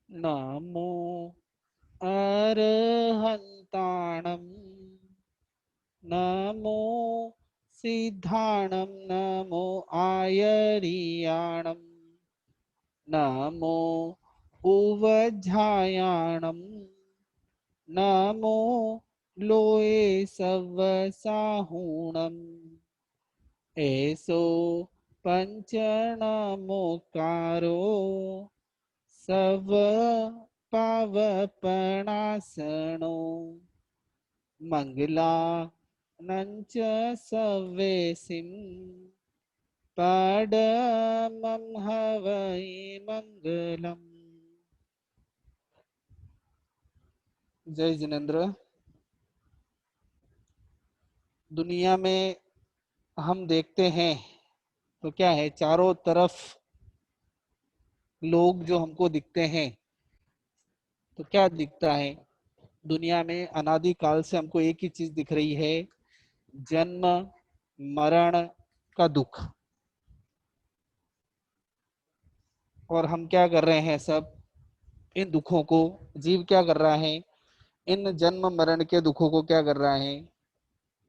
नमो अरहन्ताणं नमो सिद्धाणं नमो आयर्याणं नमो उवज्झायाणं नमो लोये सवसाहूणम् एसो पंचनमोकारो सव पावपणासनो मंगला नंच सवेसिम पडमं हवै मंगलम। जय जिनेन्द्र। दुनिया में हम देखते हैं तो क्या है, चारों तरफ लोग जो हमको दिखते हैं तो क्या दिखता है, दुनिया में अनादि काल से हमको एक ही चीज दिख रही है, जन्म मरण का दुख। और हम क्या कर रहे हैं, सब इन दुखों को, जीव क्या कर रहा है, इन जन्म मरण के दुखों को क्या कर रहा है,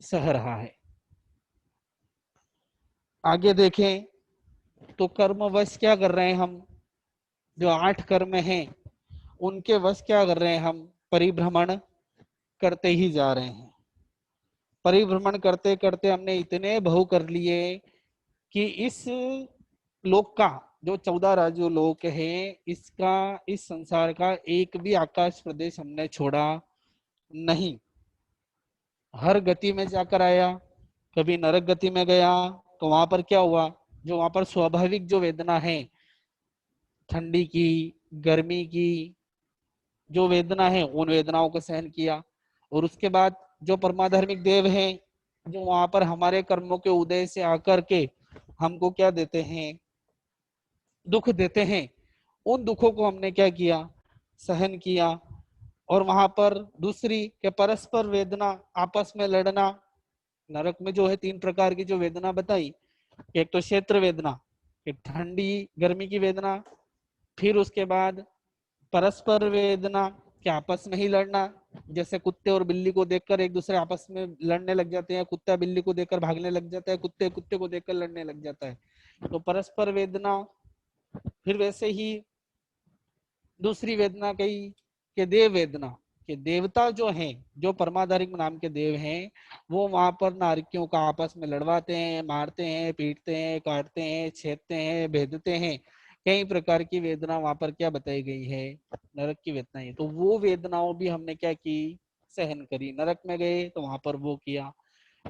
सह रहा है। आगे देखें तो कर्मवश क्या कर रहे हैं हम, जो 8 कर्म हैं उनके वश क्या कर रहे हैं हम, परिभ्रमण करते ही जा रहे हैं। परिभ्रमण करते करते हमने इतने बहु कर लिए कि इस लोक का, जो 14 राज्यों लोक है, इसका, इस संसार का एक भी आकाश प्रदेश हमने छोड़ा नहीं। हर गति में जाकर आया, कभी नरक गति में गया तो वहां पर क्या हुआ, जो वहां पर स्वाभाविक जो वेदना है, ठंडी की, गर्मी की जो वेदना है, उन वेदनाओं को सहन किया। और उसके बाद जो परमाधर्मिक देव हैं, जो वहां पर हमारे कर्मों के उदय से आकर के हमको क्या देते हैं, दुख देते हैं, उन दुखों को हमने क्या किया, सहन किया। और वहां पर दूसरी के परस्पर वेदना, आपस में लड़ना। नरक में जो है 3 प्रकार की जो वेदना बताई, एक तो क्षेत्र वेदना, एक ठंडी गर्मी की वेदना, फिर उसके बाद परस्पर वेदना कि आपस में ही लड़ना, जैसे कुत्ते और बिल्ली को देखकर एक दूसरे आपस में लड़ने लग जाते हैं, कुत्ता बिल्ली को देखकर भागने लग जाता है, कुत्ते कुत्ते को देखकर लड़ने लग जाता है, तो परस्पर वेदना। फिर वैसे ही दूसरी वेदना कही कि देव वेदना, कि देवता जो हैं, जो परमाधारिक नाम के देव हैं, वो वहां पर नारकियों का आपस में लड़वाते हैं, मारते हैं, पीटते हैं, काटते हैं, छेदते हैं, भेदते हैं। कई प्रकार की वेदना वहां पर क्या बताई गई है, नरक की वेदना है। तो वो वेदनाओं भी हमने क्या की, सहन करी। नरक में गए तो वहां पर वो किया।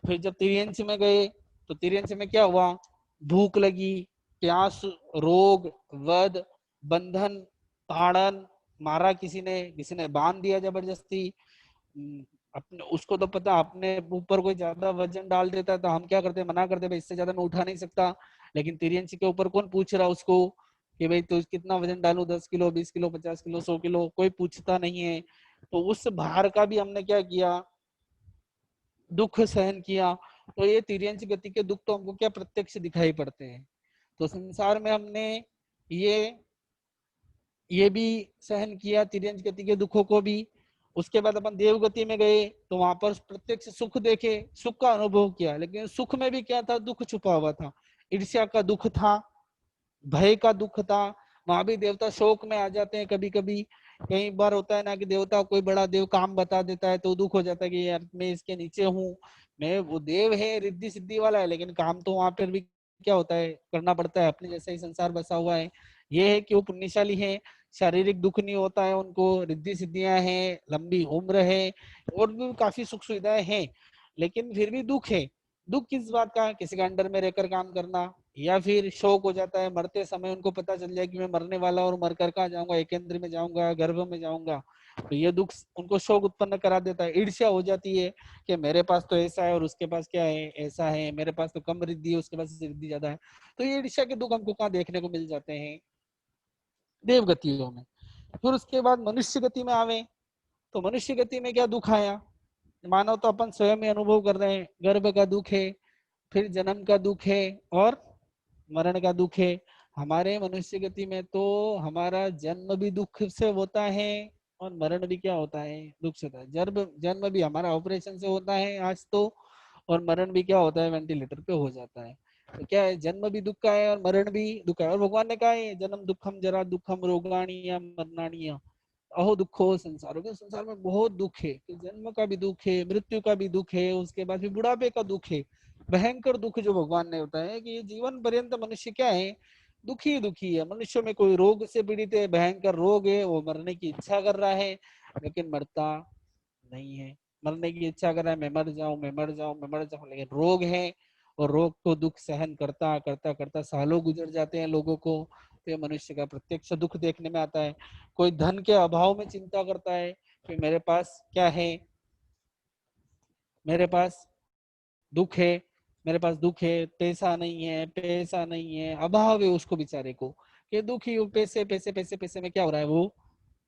फिर जब तिर्यंच में गए तो तिर्यंच में क्या हुआ, भूख लगी, प्यास, रोग, वध, बंधन, ताड़न, मारा किसी ने बांध दिया जबरदस्ती। अपने उसको तो पता, अपने ऊपर कोई ज्यादा वजन डाल देता है तो हम क्या करते हैं, मना करते हैं, भाई इससे ज्यादा मैं उठा नहीं सकता। लेकिन तिर्यंच के ऊपर कौन पूछ रहा उसको कि भाई तो कितना वजन डालू, 10 किलो, 20 किलो, 50 किलो, 100 किलो, कोई पूछता नहीं है। तो उस भार का भी हमने क्या किया, दुख सहन किया। तो ये तिर्यंच गति के दुख तो हमको क्या प्रत्यक्ष दिखाई पड़ते हैं। तो संसार में हमने ये ये भी सहन किया, तिर्यंच गति के दुखों को भी। उसके बाद अपन देव गति में गए तो वहां पर प्रत्यक्ष सुख देखे, सुख का अनुभव किया, लेकिन सुख में भी क्या था, दुख छुपा हुआ था। ईर्ष्या का दुख था, भय का दुख था। वहां भी देवता शोक में आ जाते हैं कभी कभी। कई बार होता है ना कि देवता, कोई बड़ा देव काम बता देता है तो दुख हो जाता है कि यार मैं इसके नीचे हूँ। मैं, वो देव है, रिद्धि सिद्धि वाला है, लेकिन काम तो वहां पर भी क्या होता है, करना पड़ता है, अपने जैसा ही संसार बसा हुआ है। ये है कि वो पुण्यशाली है, शारीरिक दुख नहीं होता है उनको, रिद्धि सिद्धियां हैं, लंबी उम्र है, और भी काफी सुख सुविधाएं हैं। लेकिन फिर भी दुख है। दुख किस बात का, किसी के अंडर में रहकर काम करना, या फिर शोक हो जाता है मरते समय, उनको पता चल जाए कि मैं मरने वाला और मरकर कहाँ जाऊंगा, एकेंद्र में जाऊंगा, गर्भ में जाऊंगा। तो ये दुख उनको शोक उत्पन्न करा देता है। ईर्ष्या हो जाती है कि मेरे पास तो ऐसा है और उसके पास क्या है, ऐसा है, मेरे पास तो कम रिद्धि है, उसके पास रिद्धि ज्यादा है। तो ये ईर्ष्या के दुख हमको कहाँ देखने को मिल जाते हैं, देव गतियों में। फिर उसके बाद मनुष्य गति में आवे तो मनुष्य गति में क्या दुख आया, मानव तो अपन स्वयं ही अनुभव कर रहे हैं, गर्भ का दुख है, फिर जन्म का दुख है और मरण का दुख है। हमारे मनुष्य गति में तो हमारा जन्म भी दुख से होता है और मरण भी क्या होता है, दुख से होता है। जन्म जन्म भी हमारा ऑपरेशन से होता है आज तो, और मरण भी क्या होता है, वेंटिलेटर पे हो जाता है। तो क्या है, जन्म भी दुख का है और मरण भी दुख का है। और भगवान ने कहा है जन्म दुखम जरा दुखम रोगाणीय मरणाणीय अहो दुखो संसार। के संसार में बहुत दुख है, कि जन्म का भी दुख है, मृत्यु का भी दुख है, उसके बाद फिर बुढ़ापे का दुख है। भयंकर दुख जो भगवान ने होता है कि ये जीवन पर्यंत मनुष्य क्या है, दुखी दुखी है। मनुष्य में कोई रोग से पीड़ित है, भयंकर रोग है, वो मरने की इच्छा कर रहा है लेकिन मरता नहीं है। मरने की इच्छा कर रहा है, मैं मर जाऊं, मैं मर जाऊं, मैं मर जाऊं, लेकिन रोग है और रोग को दुख सहन करता करता करता सालों गुजर जाते हैं लोगों को। तो ये मनुष्य का प्रत्यक्ष दुख देखने में आता है। कोई धन के अभाव में चिंता करता है कि मेरे पास क्या है, मेरे पास दुख है, मेरे पास दुख है, पैसा नहीं है, पैसा नहीं है, अभाव है उसको बेचारे को, कि दुख ही पैसे पैसे पैसे पैसे में क्या हो रहा है, वो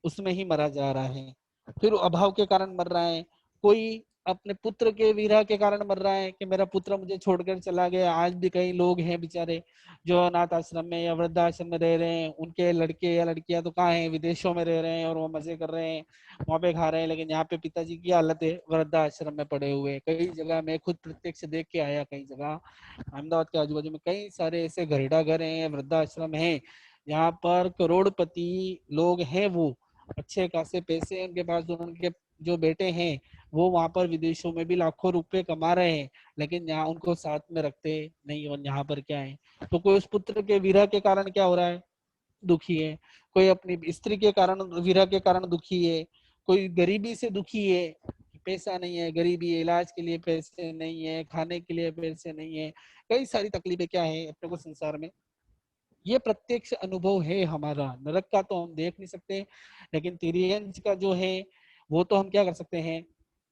उसमें ही मरा जा रहा है। फिर अभाव के कारण मर रहा है। कोई अपने पुत्र के विरह के कारण मर रहा है कि मेरा पुत्र मुझे छोड़कर चला गया। आज भी कई लोग हैं बेचारे जो अनाथ आश्रम में या वृद्धाश्रम में रह रहे हैं, उनके लड़के या लड़कियां तो कहाँ हैं, विदेशों में रह रहे हैं और वो मजे कर रहे हैं, वहां पे खा रहे हैं, लेकिन यहाँ पे पिताजी की हालत है वृद्धाश्रम में पड़े हुए। कई जगह मैं खुद प्रत्यक्ष देख के आया, कई जगह अहमदाबाद के आजू बाजू में कई सारे ऐसे घरेड़ा घर हैं, वृद्धाश्रम है, यहाँ पर करोड़पति लोग हैं, वो अच्छे खासे पैसे हैं उनके पास, उनके जो बेटे हैं वो वहां पर विदेशों में भी लाखों रुपए कमा रहे हैं, लेकिन यहाँ उनको साथ में रखते नहीं। और यहाँ पर क्या है, तो कोई उस पुत्र के विरह के कारण क्या हो रहा है, दुखी है। कोई अपनी स्त्री के कारण विरह के कारण दुखी है। कोई गरीबी से दुखी है, पैसा नहीं है, गरीबी है, इलाज के लिए पैसे नहीं है, खाने के लिए पैसे नहीं है। कई सारी तकलीफें क्या है अपने को संसार में, ये प्रत्यक्ष अनुभव है हमारा। नरक का तो हम देख नहीं सकते, लेकिन तिर्यंच का जो है वो तो हम क्या कर सकते हैं,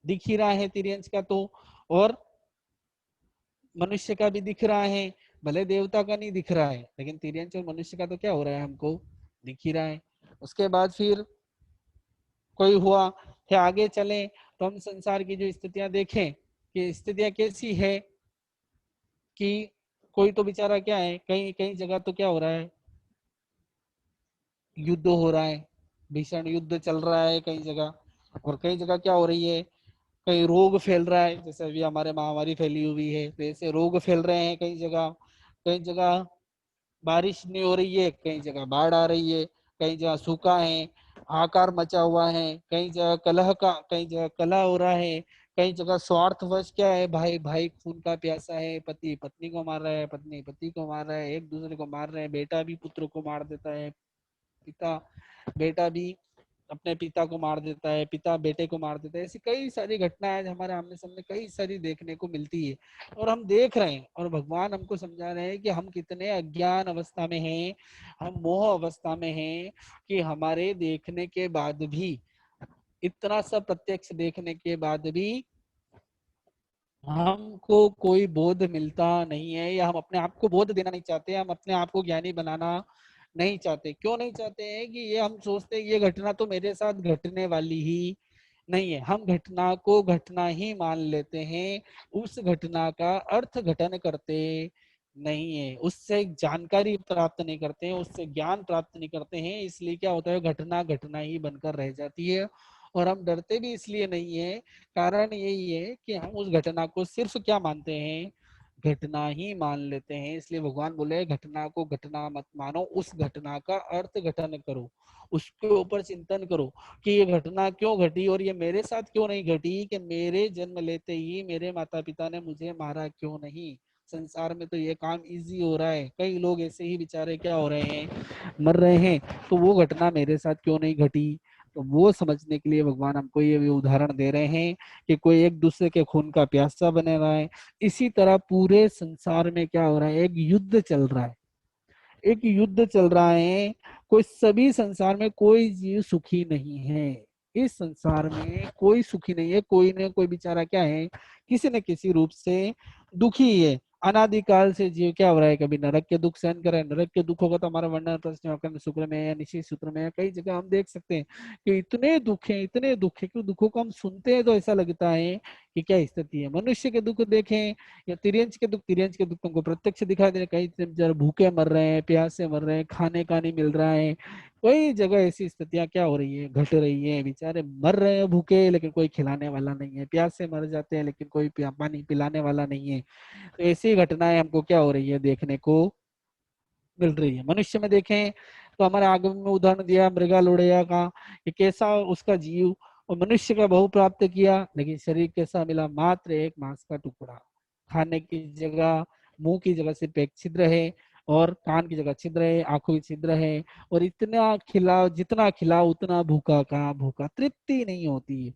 दिख ही रहा है तिर्यंच का तो, और मनुष्य का भी दिख रहा है। भले देवता का नहीं दिख रहा है, लेकिन तिर्यंच और मनुष्य का तो क्या हो रहा है, हमको दिख ही रहा है। उसके बाद फिर कोई हुआ, फिर आगे चले तो हम संसार की जो स्थितियां देखें कि स्थितियां कैसी है, कि कोई तो बेचारा क्या है, कहीं कहीं जगह तो क्या हो रहा है, युद्ध हो रहा है, भीषण युद्ध चल रहा है कई जगह। और कई जगह क्या हो रही है, कई रोग फैल रहा है, जैसे अभी हमारे महामारी फैली हुई है, तो ऐसे रोग फैल रहे हैं कई जगह। कई जगह बारिश नहीं हो रही है, कई जगह बाढ़ आ रही है, कई जगह सूखा है, हाहाकार मचा हुआ है, कई जगह कलह का, कई जगह कलह हो रहा है, कई जगह स्वार्थवश क्या है, भाई भाई खून का प्यासा है, पति पत्नी को मार रहा है, पत्नी पति को मार रहा है, एक दूसरे को मार रहे हैं, बेटा भी पुत्र को मार देता है, पिता बेटा भी अपने पिता को मार देता है, पिता बेटे को मार देता है। ऐसी कई सारी घटनाएं हमारे आमने सामने कई सारी देखने को मिलती है, और हम देख रहे हैं। और भगवान हमको समझा रहे हैं कि हम कितने अज्ञान अवस्था में हैं, हम मोह अवस्था में हैं, कि हमारे देखने के बाद भी, इतना सब प्रत्यक्ष देखने के बाद भी हमको कोई बोध मिलता नहीं है, या हम अपने आप को बोध देना नहीं चाहते, हम अपने आप को ज्ञानी बनाना नहीं चाहते। क्यों नहीं चाहते हैं, कि ये हम सोचते हैं ये घटना तो मेरे साथ घटने वाली ही नहीं है। हम घटना को घटना ही मान लेते हैं, उस घटना का अर्थ घटन करते नहीं है, उससे जानकारी प्राप्त नहीं करते हैं, उससे ज्ञान प्राप्त नहीं करते हैं। इसलिए क्या होता है, घटना घटना ही बनकर रह जाती है। और हम डरते भी इसलिए नहीं है, कारण यही है कि हम उस घटना को सिर्फ क्या मानते हैं, घटना ही मान लेते हैं। इसलिए भगवान बोले घटना को घटना मत मानो, उस घटना का अर्थ घटन करो, उसके ऊपर चिंतन करो कि ये घटना क्यों घटी और ये मेरे साथ क्यों नहीं घटी, कि मेरे जन्म लेते ही मेरे माता पिता ने मुझे मारा क्यों नहीं। संसार में तो ये काम इजी हो रहा है, कई लोग ऐसे ही बेचारे क्या हो रहे हैं, मर रहे हैं, तो वो घटना मेरे साथ क्यों नहीं घटी। तो वो समझने के लिए भगवान हमको ये भी उदाहरण दे रहे हैं कि कोई एक दूसरे के खून का प्यासा बने रहा है। इसी तरह पूरे संसार में क्या हो रहा है, एक युद्ध चल रहा है, एक युद्ध चल रहा है। कोई सभी संसार में कोई जीव सुखी नहीं है, इस संसार में कोई सुखी नहीं है, कोई न कोई बेचारा क्या है, किसी न किसी रूप से दुखी है। अनादिकाल से जीव क्या हो रहा है, कभी नरक के दुख सहन कर रहा है, नरक के दुखों का तो हमारा वर्णन प्रश्न शुक्र में या निश्चित सूत्र में कई जगह हम देख सकते हैं कि इतने दुख है, इतने दुख है कि दुखों को हम सुनते हैं तो ऐसा लगता है कि क्या स्थिति है। मनुष्य के दुख देखें या तिर्यंच के दुख, तिर्यंच के दुख तुमको प्रत्यक्ष दिखाई दे रहे, कई जरा भूखे मर रहे हैं, प्यासे मर रहे हैं, खाने का नहीं मिल रहा है। कई जगह ऐसी स्थितियां क्या हो रही है, घट रही है, बेचारे मर रहे हैं भूखे, लेकिन कोई खिलाने वाला नहीं है, प्यासे मर जाते हैं लेकिन कोई पानी पिलाने वाला नहीं है। तो ऐसी घटनाएं हमको क्या हो रही है, देखने को मिल रही है। मनुष्य में देखें तो हमारे आगम में उदाहरण दिया मृगालुड़या का, कि कैसा उसका जीव, और मनुष्य का बहु प्राप्त किया, लेकिन शरीर कैसा मिला, मात्र एक मांस का टुकड़ा। खाने की जगह, मुंह की जगह सिर्फ एक छिद्र है, और कान की जगह छिद्र है, आंखों की छिद्र है, और इतना खिलाओ, जितना खिलाओ उतना भूखा का भूखा, तृप्ति नहीं होती है।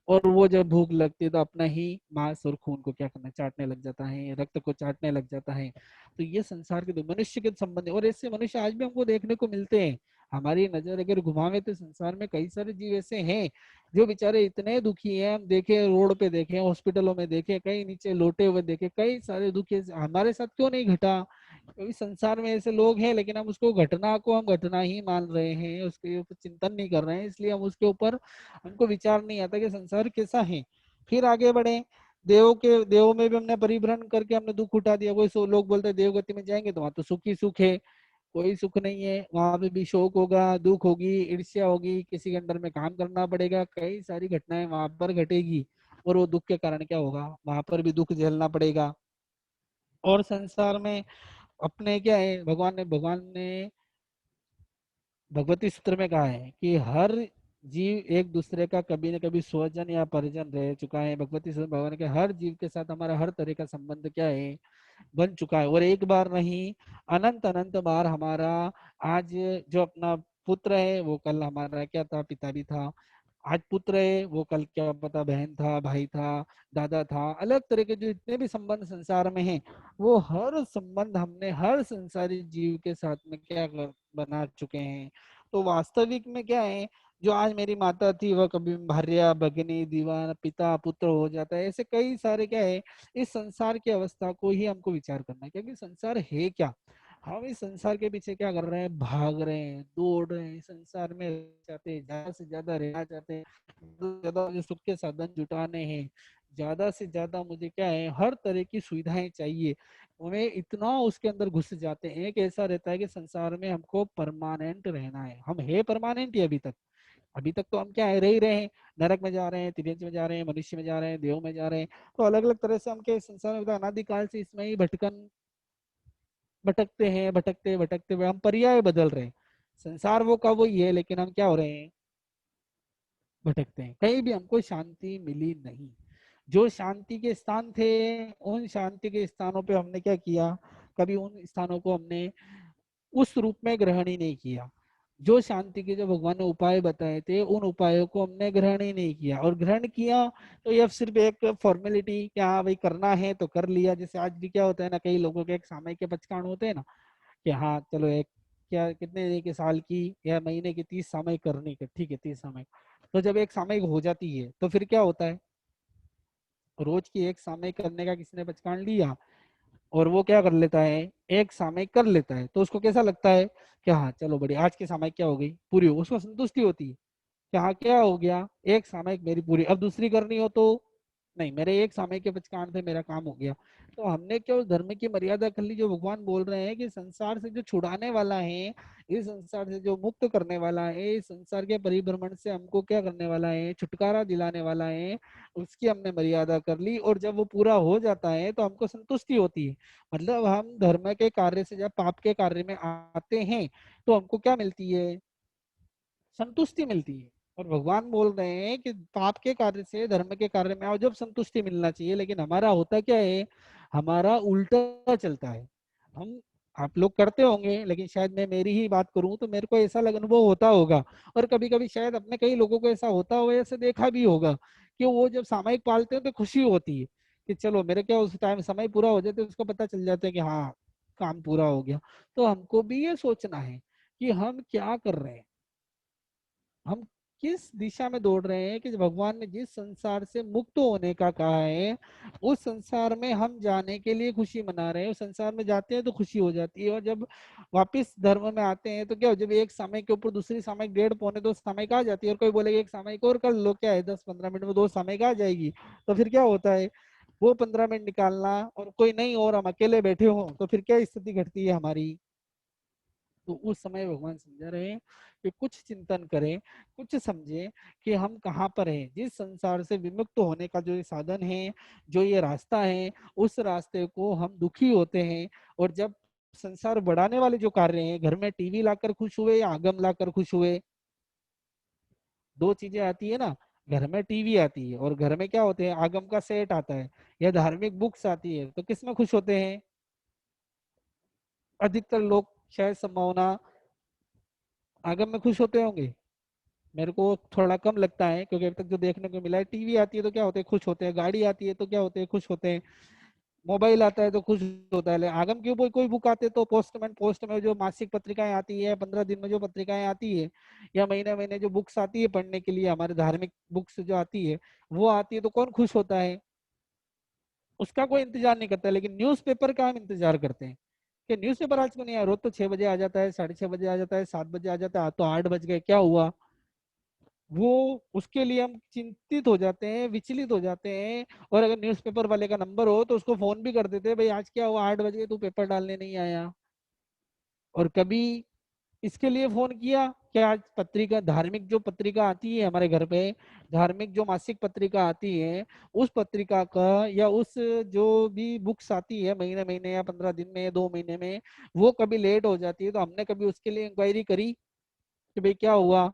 और वो जब भूख लगती है तो अपना ही मांस और खून को क्या करना, चाटने लग जाता है, रक्त को चाटने लग जाता है। तो ये संसार के मनुष्य के संबंध, और ऐसे मनुष्य आज भी हमको देखने को मिलते हैं। हमारी नजर अगर घुमावे तो संसार में कई सारे जीव ऐसे हैं जो बेचारे इतने दुखी हैं। हम देखे रोड पे, देखे हॉस्पिटलों में, देखे कहीं नीचे लोटे हुए, देखे कई सारे दुखी। हमारे साथ क्यों नहीं घटा, क्योंकि संसार में ऐसे लोग हैं, लेकिन हम उसको घटना को हम घटना ही मान रहे हैं, उसके ऊपर चिंतन नहीं कर रहे हैं, इसलिए हम उसके ऊपर, हमको विचार नहीं आता कि संसार कैसा है। फिर आगे बढ़े, देवों में भी हमने परिभ्रमण करके हमने दुख उठा दिया। कोई सो लोग बोलते हैं देवगति में जाएंगे तो वहां तो सुख ही सुख है, कोई सुख नहीं है, वहां पे भी शोक होगा, दुख होगी, ईर्ष्या होगी, किसी के अंडर में काम करना पड़ेगा, कई सारी घटनाएं वहां पर घटेगी, और वो दुख के कारण क्या होगा, वहां पर भी दुख झेलना पड़ेगा। और संसार में अपने क्या है, भगवान ने भगवती सूत्र में कहा है कि हर जीव एक दूसरे का कभी न कभी स्वजन या परिजन रह चुका है। भगवती सूत्र भगवान के हर जीव के साथ हमारा हर तरह का संबंध क्या है, बन चुका है। और एक बार नहीं, अनंत अनंत बार हमारा, आज जो अपना पुत्र है वो कल हमारा क्या था, पिता भी था। आज पुत्र है वो कल क्या पता बहन था, भाई था, दादा था। अलग तरह के जो इतने भी संबंध संसार में हैं, वो हर संबंध हमने हर संसारी जीव के साथ में बना चुके हैं। तो वास्तविक में क्या है, जो आज मेरी माता थी वह कभी भार्या, भगिनी, दीवान, पिता, पुत्र हो जाता है। ऐसे कई सारे क्या है, इस संसार की अवस्था को ही हमको विचार करना है। क्योंकि संसार है क्या, हम इस संसार के पीछे क्या कर रहे हैं, भाग रहे हैं, दौड़ रहे हैं, संसार में चाहते हैं, ज्यादा से ज्यादा रहना चाहते हैं, ज्यादा मुझे सुख के साधन जुटाने हैं, ज्यादा से ज्यादा मुझे क्या है, हर तरह की सुविधाएं चाहिए। हमें इतना उसके अंदर घुस जाते हैं कि ऐसा रहता है कि संसार में हमको परमानेंट रहना है। हम है परमानेंट ही अभी तक तो हम क्या है, रह ही रहे हैं। नरक में जा रहे हैं, तिर्यंच में जा रहे हैं, मनुष्य में जा रहे हैं, देव में जा रहे हैं। तो अलग अलग तरह से हम के संसार में अनादिकाल से इसमें ही भटकते हैं, भटकते भटकते हुए हम पर्याय बदल रहे हैं। संसार वो का वही है, लेकिन हम क्या हो रहे हैं, भटकते हैं। कहीं भी हमको शांति मिली नहीं। जो शांति के स्थान थे, उन शांति के स्थानों पे हमने क्या किया, कभी उन स्थानों को हमने उस रूप में ग्रहण ही नहीं किया। जो शांति के जो भगवान ने उपाय बताए थे, उन उपायों को हमने ग्रहण ही नहीं किया। और ग्रहण किया तो यह सिर्फ एक फॉर्मेलिटी, क्या हाँ भाई करना है तो कर लिया। जैसे आज भी क्या होता है ना, कई लोगों के एक सामयिक के पचकाण होते हैं ना, कि हाँ चलो एक, क्या कितने के साल की या महीने की 30 सामयिक करनी है, ठीक है 30 सामयिक। तो जब एक सामयिक हो जाती है तो फिर क्या होता है, रोज की एक सामयिक करने का किसी ने पचकाण लिया, और वो क्या कर लेता है, एक सामयिक कर लेता है, तो उसको कैसा लगता है कि हाँ चलो बढ़िया, आज की सामयिक क्या हो गई, पूरी हो, उसको संतुष्टि होती है कि हाँ क्या हो गया, एक सामयिक मेरी पूरी, अब दूसरी करनी हो तो नहीं, मेरे एक सामयिक के पचकान से मेरा काम हो गया। तो हमने क्या उस धर्म की मर्यादा कर ली। जो भगवान बोल रहे हैं कि संसार से जो छुड़ाने वाला है, इस संसार से जो मुक्त करने वाला है, इस संसार के परिभ्रमण से हमको क्या करने वाला है, छुटकारा दिलाने वाला है, उसकी हमने मर्यादा कर ली। और जब वो पूरा हो जाता है तो हमको संतुष्टि होती है। मतलब हम धर्म के कार्य से जब पाप के कार्य में आते हैं तो हमको क्या मिलती है, संतुष्टि मिलती है। और भगवान बोल रहे हैं कि पाप के कार्य से धर्म के कार्य में आओ, जब संतुष्टि मिलना चाहिए। लेकिन हमारा होता क्या है, हमारा उल्टा चलता है। हम, आप लोग करते होंगे, लेकिन शायद मैं मेरी ही बात करूं तो मेरे को ऐसा अनुभव होता होगा, और कभी कभी शायद अपने कई लोगों को ऐसा होता हो, ऐसे देखा भी होगा, कि वो जब सामयिक पालते हैं तो खुशी होती है कि चलो मेरे क्या उस टाइम समय पूरा हो जाते, उसको पता चल जाता है कि हाँ काम पूरा हो गया। तो हमको भी ये सोचना है कि हम क्या कर रहे हैं, हम किस दिशा में दौड़ रहे हैं कि भगवान ने जिस संसार से मुक्त होने का कहा है उस संसार में हम जाने के लिए खुशी मना रहे हैं। उस संसार में जाते हैं तो खुशी हो जाती है, और जब वापस धर्म में आते हैं तो क्या हो, जब एक समय के ऊपर दूसरी समय डेढ़ पौने दो समय का आ जाती है, और कोई बोलेगा एक समय को और कर लो, क्या है 10-15 मिनट में दो समय का आ जाएगी, तो फिर क्या होता है, वो 15 मिनट निकालना और कोई नहीं और हम अकेले बैठे हो तो फिर क्या स्थिति घटती है हमारी। तो उस समय भगवान समझा रहे हैं कि कुछ चिंतन करें, कुछ समझे कि हम कहाँ पर हैं। जिस संसार से विमुक्त होने का जो ये साधन है, जो ये रास्ता है, उस रास्ते को हम दुखी होते हैं। और जब संसार बढ़ाने वाले जो कार्य हैं, घर में टीवी लाकर खुश हुए या आगम लाकर खुश हुए, दो चीजें आती है ना। घर में टीवी आती है और घर में क्या होते हैं, आगम का सेट आता है या धार्मिक बुक्स आती है, तो किस में खुश होते हैं अधिकतर लोग? शायद संभावना आगम में खुश होते होंगे। मेरे को थोड़ा कम लगता है, क्योंकि अभी तक जो देखने को मिला है, टीवी आती है तो क्या होते हैं, खुश होते हैं, गाड़ी आती है तो क्या होते हैं, खुश होते हैं, मोबाइल आता है तो खुश होता है। आगम की कोई बुक आते तो पोस्ट में जो मासिक पत्रिकाएं आती है, 15 दिन में जो पत्रिकाएं आती है, या महीने महीने जो बुक्स आती है पढ़ने के लिए, हमारे धार्मिक बुक्स जो आती है वो आती है, तो कौन खुश होता है? उसका कोई इंतजार नहीं करता। लेकिन न्यूज़पेपर का हम इंतजार करते हैं कि न्यूज़पेपर आज को नहीं आया, रोज तो 6 बजे आ जाता है, 6:30 बजे आ जाता है, 7 बजे आ जाता है, तो 8 बज गए, क्या हुआ? वो उसके लिए हम चिंतित हो जाते हैं, विचलित हो जाते हैं। और अगर न्यूज़पेपर वाले का नंबर हो तो उसको फोन भी कर देते हैं, भाई आज क्या हुआ, 8 बजे तू पेपर डालने नहीं आया। और कभी इसके लिए फोन किया कि आज पत्रिका, धार्मिक जो पत्रिका आती है हमारे घर पे, धार्मिक जो मासिक पत्रिका आती है, उस पत्रिका का या उस जो भी बुक्स आती है महीने महीने या 15 दिन में या 2 महीने में, वो कभी लेट हो जाती है, तो हमने कभी उसके लिए इंक्वायरी करी कि भाई क्या हुआ,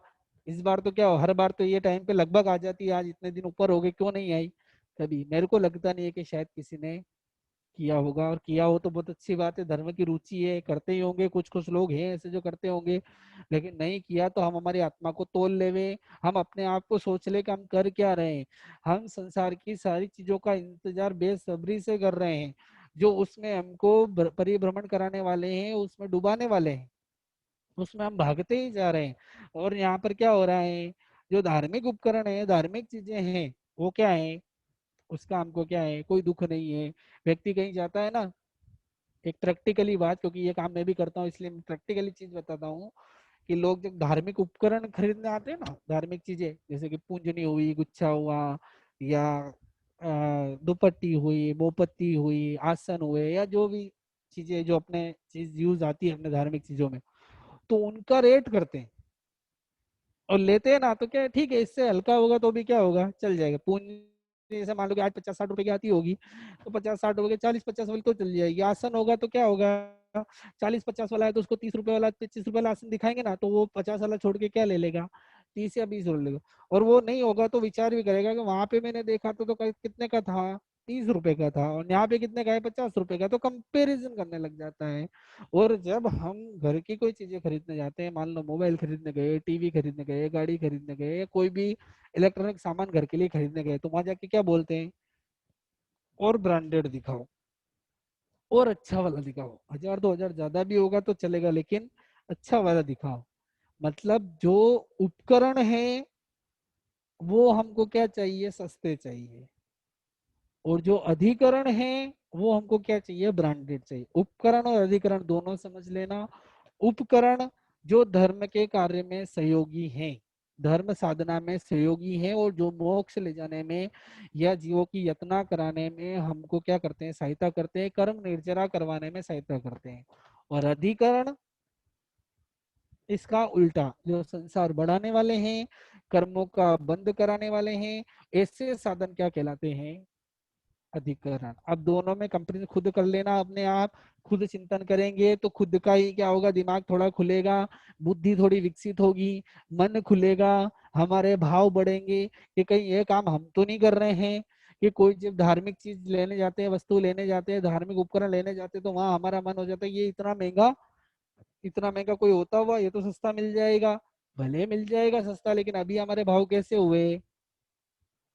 इस बार तो क्या हुआ, हर बार तो ये टाइम पे लगभग आ जाती है, आज इतने दिन ऊपर हो गए क्यों नहीं आई? कभी मेरे को लगता नहीं है कि शायद किसी ने किया होगा, और किया हो तो बहुत अच्छी बात है, धर्म की रुचि है, करते ही होंगे, कुछ कुछ लोग हैं ऐसे जो करते होंगे। लेकिन नहीं किया तो हम हमारी आत्मा को तोल लेवे, हम अपने आप को सोच ले कि हम कर क्या रहे हैं। हम संसार की सारी चीजों का इंतजार बेसब्री से कर रहे हैं, जो उसमें हमको परिभ्रमण कराने वाले हैं, उसमें डुबाने वाले हैं, उसमें हम भागते ही जा रहे हैं। और यहाँ पर क्या हो रहा है, जो धार्मिक उपकरण है, धार्मिक चीजें हैं, वो क्या है, उसका हमको क्या है, कोई दुख नहीं है। व्यक्ति कहीं जाता है ना, एक प्रैक्टिकली बात, क्योंकि ये काम मैं भी करता हूँ इसलिए मैं प्रैक्टिकली चीज बताता हूँ, कि लोग जब धार्मिक उपकरण खरीदने आते हैं ना, धार्मिक चीजें जैसे कि पूंजनी हुई, गुच्छा हुआ, या दुपट्टी हुई, मोमबत्ती हुई, आसन हुए, या जो भी चीजें जो अपने चीज यूज आती है अपने धार्मिक चीजों में, तो उनका रेट करते हैं और लेते हैं ना, तो क्या है, ठीक है, इससे हल्का होगा तो भी क्या होगा, चल जाएगा। पूंजी जैसे मान लो कि आज 50-60 रुपए की आती होगी, तो 50-60 रुपए के 40-50 वाली तो चल जाएगी। आसन होगा तो क्या होगा, 40-50 वाला है तो उसको 30 रुपए वाला, 25 रुपए वाला आसन दिखाएंगे ना, तो वो 50 वाला छोड़ के क्या ले लेगा, 30 या 20 लेगा। और वो नहीं होगा तो विचार भी करेगा कि वहां पे मैंने देखा तो कितने का था, 30 रुपए का था, और यहाँ पे कितने का है, 50 रुपए का, तो कंपेरिजन करने लग जाता है। और जब हम घर की कोई चीजें खरीदने जाते हैं, मान लो मोबाइल खरीदने गए, टीवी खरीदने गए, गाड़ी खरीदने गए, या कोई भी इलेक्ट्रॉनिक सामान घर के लिए खरीदने गए, तो वहां जाके क्या बोलते हैं, और ब्रांडेड दिखाओ, और अच्छा वाला दिखाओ, 1000-2000 ज्यादा भी होगा तो चलेगा, लेकिन अच्छा वाला दिखाओ। मतलब जो उपकरण है वो हमको क्या चाहिए, सस्ते चाहिए। और जो अधिकरण है वो हमको क्या चाहिए, ब्रांडेड चाहिए। उपकरण और अधिकरण दोनों समझ लेना। उपकरण जो धर्म के कार्य में सहयोगी हैं, धर्म साधना में सहयोगी हैं, और जो मोक्ष ले जाने में या जीवों की यातना कराने में हमको क्या करते हैं, सहायता करते हैं, कर्म निर्जरा करवाने में सहायता करते हैं। और अधिकरण इसका उल्टा, जो संसार बढ़ाने वाले हैं, कर्मों का बंद कराने वाले हैं, ऐसे साधन क्या कहलाते हैं, अधिकरण। अब दोनों में कंपेरिजन खुद कर लेना अपने आप, खुद चिंतन करेंगे तो खुद का ही क्या होगा, दिमाग थोड़ा खुलेगा, बुद्धि थोड़ी विकसित होगी, मन खुलेगा, हमारे भाव बढ़ेंगे कि कहीं ये काम हम तो नहीं कर रहे हैं। कि कोई जब धार्मिक चीज लेने जाते हैं, वस्तु लेने जाते हैं, धार्मिक उपकरण लेने जाते हैं, तो वहां हमारा मन हो जाता है ये इतना महंगा, इतना महंगा कोई होता हुआ, ये तो सस्ता मिल जाएगा। भले मिल जाएगा सस्ता, लेकिन अभी हमारे भाव कैसे हुए,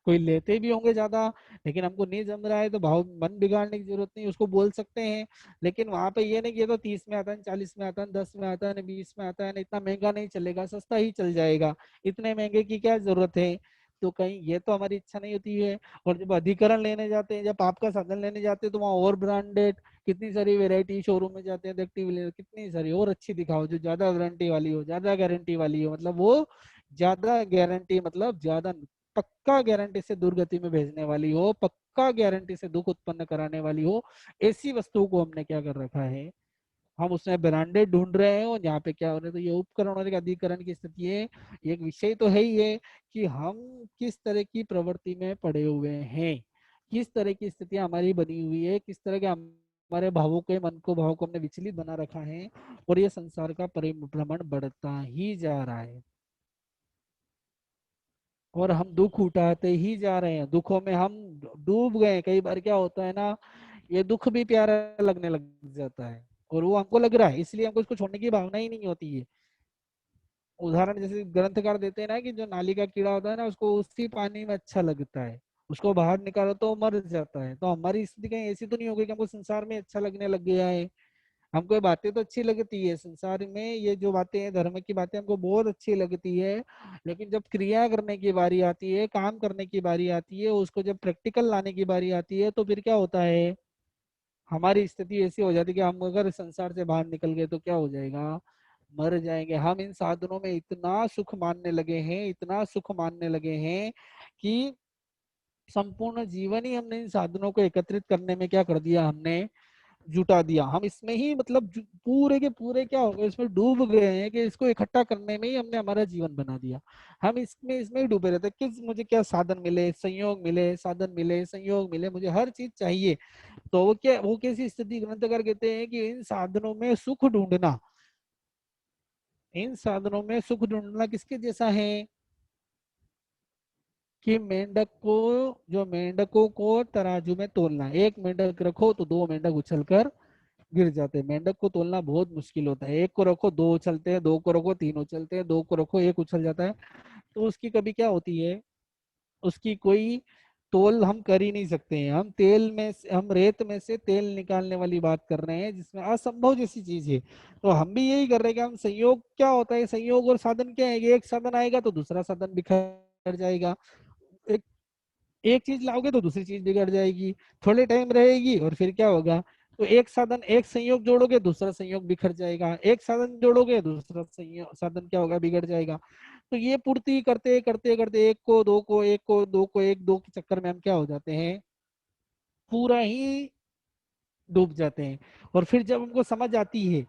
कोई लेते भी होंगे ज्यादा, लेकिन हमको नहीं जम रहा है तो भाव मन बिगाड़ने की जरूरत नहीं, उसको बोल सकते हैं। लेकिन वहां पे ये नहीं कि ये तो 30 में आता है, 40 में आता है, 10 में आता है, 20 में आता है ना, इतना महंगा नहीं चलेगा, सस्ता ही चल जाएगा, इतने महंगे की क्या जरूरत है। तो कहीं ये तो हमारी इच्छा नहीं होती है। और जब अधिकरण लेने जाते हैं, जब पाप का साधन लेने जाते हैं, तो वहाँ और ब्रांडेड कितनी सारी वेरायटी, शोरूम में जाते हैं देखते हुए कितनी सारी और अच्छी दिखाओ, जो ज्यादा वारंटी वाली हो, ज्यादा गारंटी वाली हो, मतलब वो ज्यादा गारंटी, मतलब ज्यादा पक्का गारंटी से दुर्गति में भेजने वाली हो, पक्का गारंटी से दुख उत्पन्न कराने वाली हो, ऐसी वस्तुओं को हमने क्या कर रखा है, हम उसमें ब्रांडेड ढूंढ रहे हैं। और यहाँ पे क्या हो रहा है, तो ये उपकरण और अधिकरण की स्थिति है। एक विषय तो है ही है कि हम किस तरह की प्रवृत्ति में पड़े हुए हैं, किस तरह की स्थितियां हमारी बनी हुई है, किस तरह के हमारे भावों के मन को, भाव को हमने विचलित बना रखा है, और ये संसार का परिभ्रमण बढ़ता ही जा रहा है। और हम दुख उठाते ही जा रहे हैं, दुखों में हम डूब गए। कई बार क्या होता है ना, ये दुख भी प्यारा लगने लग जाता है, और वो हमको लग रहा है, इसलिए हमको इसको छोड़ने की भावना ही नहीं होती है। उदाहरण जैसे ग्रंथकार देते हैं ना, कि जो नाली का कीड़ा होता है ना, उसको उसी पानी में अच्छा लगता है, उसको बाहर निकालो तो वो मर जाता है। तो हमारी स्थिति कहीं ऐसी तो नहीं हो गई कि हमको संसार में अच्छा लगने लग गया है। हमको ये बातें तो अच्छी लगती है संसार में, ये जो बातें हैं, धर्म की बातें हमको बहुत अच्छी लगती है, लेकिन जब क्रिया करने की बारी आती है, काम करने की बारी आती है, उसको जब प्रैक्टिकल लाने की बारी आती है, तो फिर क्या होता है, हमारी स्थिति ऐसी हो जाती है कि हम अगर संसार से बाहर निकल गए तो क्या हो जाएगा, मर जाएंगे। हम इन साधनों में इतना सुख मानने लगे हैं, इतना सुख मानने लगे हैं, कि संपूर्ण जीवन ही हमने इन साधनों को एकत्रित करने में क्या कर दिया, हमने जुटा दिया। हम इसमें ही मतलब पूरे के पूरे क्या हो गए, इसमें डूब गए हैं, कि इसको इकट्ठा करने में ही हमने हमारा जीवन बना दिया। हम इसमें ही डूबे रहते हैं, किस मुझे क्या साधन मिले, संयोग मिले, साधन मिले, संयोग मिले, मुझे हर चीज चाहिए। तो वो क्या, वो कैसी स्थिति, ग्रंथकार कहते हैं कि इन साधनों में सुख ढूंढना, इन साधनों में सुख ढूंढना किसके जैसा है, कि मेंढक को, जो मेंढकों को तराजू में तोलना, एक मेंढक रखो तो दो मेंढक उछल कर गिर जाते हैं। मेंढक को तोलना बहुत मुश्किल होता है, एक को रखो दो उछलते हैं, दो को रखो तीन उछलते हैं, दो को रखो एक उछल जाता है। तो उसकी कभी क्या होती है, उसकी कोई तोल हम कर ही नहीं सकते हैं। हम तेल में से, हम रेत में से तेल निकालने वाली बात कर रहे हैं, जिसमें असंभव जैसी चीज है। तो हम भी यही कर रहे हैं कि हम संयोग, क्या होता है संयोग और साधन क्या है, कि एक साधन आएगा तो दूसरा साधन बिखर जाएगा, एक एक चीज लाओगे तो दूसरी चीज बिगड़ जाएगी, थोड़े टाइम रहेगी और फिर क्या होगा। तो एक साधन, एक संयोग जोड़ोगे दूसरा संयोग बिखर जाएगा, एक साधन जोड़ोगे दूसरा संयोग, साधन क्या होगा, बिगड़ जाएगा। तो ये पूर्ति करते करते करते, एक को दो को, एक को दो को, एक दो के चक्कर में हम क्या हो जाते हैं, पूरा ही डूब जाते हैं। और फिर जब हमको समझ आती है,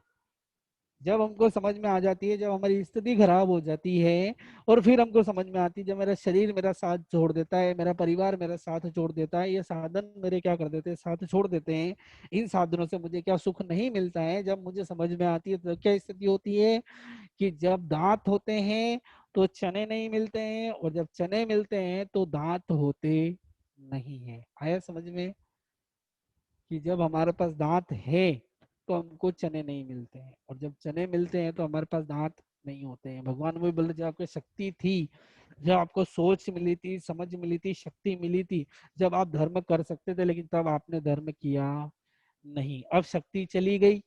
जब हमको समझ में आ जाती है, जब हमारी स्थिति खराब हो जाती है, और फिर हमको समझ में आती है, जब मेरा शरीर मेरा साथ छोड़ देता है, मेरा परिवार मेरा साथ छोड़ देता है, ये साधन मेरे क्या कर देते हैं, साथ छोड़ देते हैं, इन साधनों से मुझे क्या सुख नहीं मिलता है, जब मुझे समझ में आती है, तो क्या स्थिति होती है, कि जब दांत होते हैं तो चने नहीं मिलते हैं, और जब चने मिलते हैं तो दांत होते नहीं है। आया समझ में, कि जब हमारे पास दांत है तो हमको चने नहीं मिलते हैं, और जब चने मिलते हैं तो हमारे पास दांत नहीं होते हैं। भगवान वही बोले, जब आपको शक्ति थी, जब आपको सोच मिली थी, समझ मिली थी, शक्ति मिली थी, जब आप धर्म कर सकते थे, लेकिन तब आपने धर्म किया नहीं। अब शक्ति चली गई,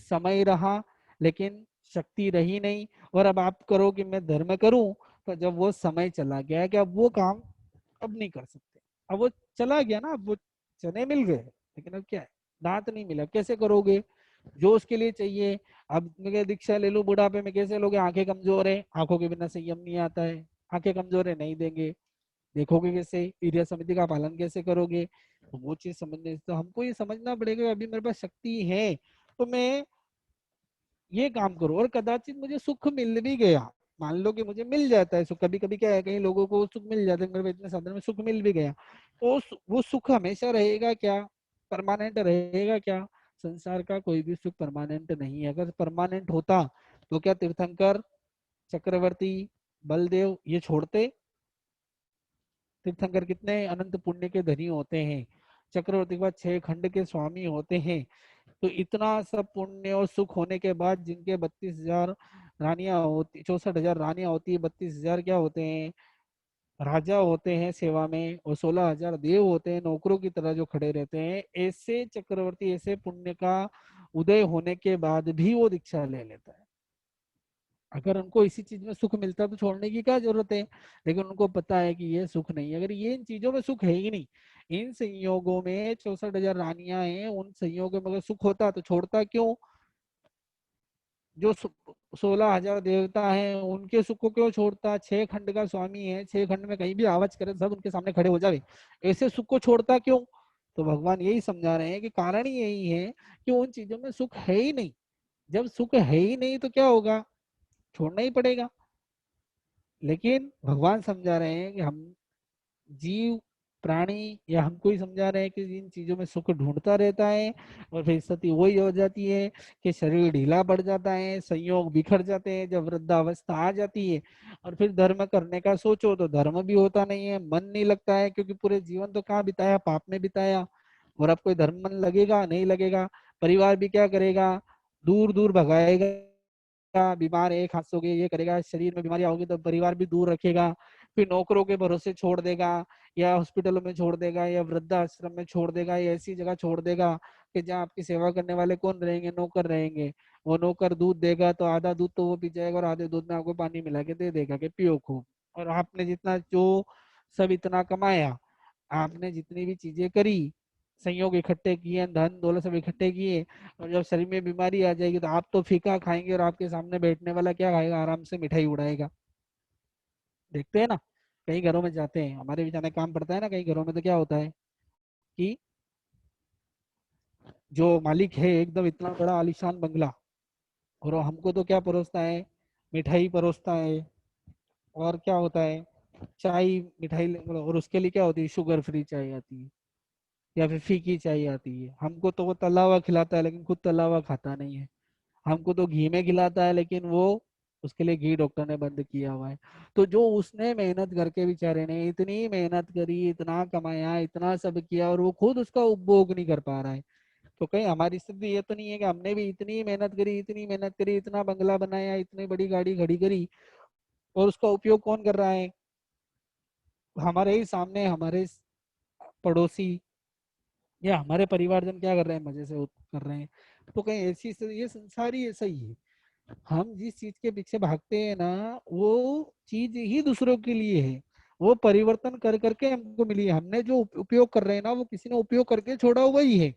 समय रहा, लेकिन शक्ति रही नहीं। और अब आप करो कि मैं धर्म करूं, तो जब वो समय चला गया कि अब वो काम अब नहीं कर सकते, अब वो चला गया ना, अब वो चने मिल गए, लेकिन अब क्या है, दांत नहीं मिला, कैसे करोगे, जो उसके लिए चाहिए। अब मैं दीक्षा ले लो, बुढ़ापे में कैसे लोगे, आंखें कमजोर है, आंखों के बिना संयम नहीं आता है, आंखें कमजोर है नहीं देंगे, देखोगे कैसे, क्रिया समिति का पालन कैसे करोगे। तो वो चीज समझने, तो हमको ये समझना पड़ेगा, अभी मेरे पास शक्ति है तो मैं ये काम करूं, और कदाचित मुझे सुख मिल भी गया, मान लो कि मुझे मिल जाता है सुख, कभी कभी क्या है, कई लोगों को सुख मिल जाता है, मेरे को इतने साधन में सुख मिल भी गया, तो वो सुख हमेशा रहेगा क्या, परमानेंट रहेगा क्या। संसार का कोई भी सुख परमानेंट नहीं है। अगर परमानेंट होता तो क्या तीर्थंकर, चक्रवर्ती, बलदेव ये छोड़ते। तीर्थंकर कितने अनंत पुण्य के धनी होते हैं, चक्रवर्ती के बाद 6 खंड के स्वामी होते हैं। तो इतना सब पुण्य और सुख होने के बाद, जिनके 32,000 रानियां होती, 64,000 रानियां होती है, 32,000 क्या होते हैं, राजा होते हैं सेवा में और 16,000 देव होते हैं नौकरों की तरह जो खड़े रहते हैं, ऐसे चक्रवर्ती ऐसे पुण्य का उदय होने के बाद भी वो दीक्षा ले लेता है। अगर उनको इसी चीज में सुख मिलता तो छोड़ने की क्या जरूरत है, लेकिन उनको पता है कि ये सुख नहीं है। अगर ये इन चीजों में सुख है ही नहीं, इन संयोगों में 64,000 रानियां हैं, उन संयोगों में अगर सुख होता तो छोड़ता क्यों? जो 16,000 देवता हैं उनके सुख को क्यों छोड़ता? 6 खंड का स्वामी है, 6 खंड में कहीं भी आवाज करे सब उनके सामने खड़े हो जावे, ऐसे सुख को छोड़ता क्यों? तो भगवान यही समझा रहे हैं कि कारण ही यही है कि उन चीजों में सुख है ही नहीं। जब सुख है ही नहीं तो क्या होगा? छोड़ना ही पड़ेगा। लेकिन भगवान समझा रहे हैं कि हम जीव प्राणी या हमको ही समझा रहे हैं कि इन चीजों में सुख ढूंढता रहता है, और फिर स्थिति वही हो जाती है कि शरीर ढीला पड़ जाता है, संयोग बिखर जाते हैं, जब वृद्धावस्था आ जाती है और फिर धर्म करने का सोचो तो धर्म भी होता नहीं है, मन नहीं लगता है, क्योंकि पूरे जीवन तो कहाँ बिताया? पाप में बिताया। और अब कोई धर्म मन लगेगा? नहीं लगेगा। परिवार भी क्या करेगा? दूर दूर भगाएगा। बीमार है, खांसोगे, ये करेगा, शरीर में बीमारी होगी तो परिवार भी दूर रखेगा। फिर नौकरों के भरोसे छोड़ देगा, या हॉस्पिटलों में छोड़ देगा, या वृद्धाश्रम में छोड़ देगा, या ऐसी जगह छोड़ देगा कि जहाँ आपकी सेवा करने वाले कौन रहेंगे? नौकर रहेंगे। वो नौकर दूध देगा तो आधा दूध तो वो पी जाएगा और आधे दूध में आपको पानी मिला के दे देगा कि पियो खूब। और आपने जितना जो सब इतना कमाया, आपने जितनी भी चीजें करी, संयोग इकट्ठे किए, धन दौलत सब इकट्ठे किए, और जब शरीर में बीमारी आ जाएगी तो आप तो फीका खाएंगे और आपके सामने बैठने वाला क्या खाएगा? आराम से मिठाई उड़ाएगा। देखते हैं ना, कई घरों में जाते हैं, हमारे भी जाने काम पड़ता है ना, कई घरों में तो क्या होता है कि जो मालिक है एकदम इतना बड़ा आलीशान बंगला, और वो हमको तो क्या परोसता है? मिठाई परोसता है। और क्या होता है? चाय, मिठाई, और उसके लिए क्या होती है? शुगर फ्री चाय आती है, या फिर फीकी चाय आती है। हमको तो वो तला हुआ खिलाता है लेकिन खुद तला हुआ खाता नहीं है। हमको तो घी में खिलाता है लेकिन वो, उसके लिए घी डॉक्टर ने बंद किया हुआ है। तो जो उसने मेहनत करके बेचारे ने इतनी मेहनत करी, इतना कमाया, इतना सब किया, और वो खुद उसका उपभोग नहीं कर पा रहा है, तो कहीं हमारी स्थिति ये तो नहीं है कि हमने भी इतनी मेहनत करी, इतनी मेहनत करी, इतना बंगला बनाया, इतनी बड़ी गाड़ी खड़ी करी, और उसका उपयोग कौन कर रहा है? हमारे ही सामने हमारे पड़ोसी या हमारे परिवारजन क्या कर रहे हैं? मजे से कर रहे हैं। तो कहीं ऐसी ये संसार ही ऐसा ही है। हम जिस चीज के पीछे भागते हैं ना, वो चीज ही दूसरों के लिए है। वो परिवर्तन कर करके हमको मिली है। हमने जो उपयोग कर रहे हैं ना, वो किसी ने उपयोग करके छोड़ा हुआ ही है।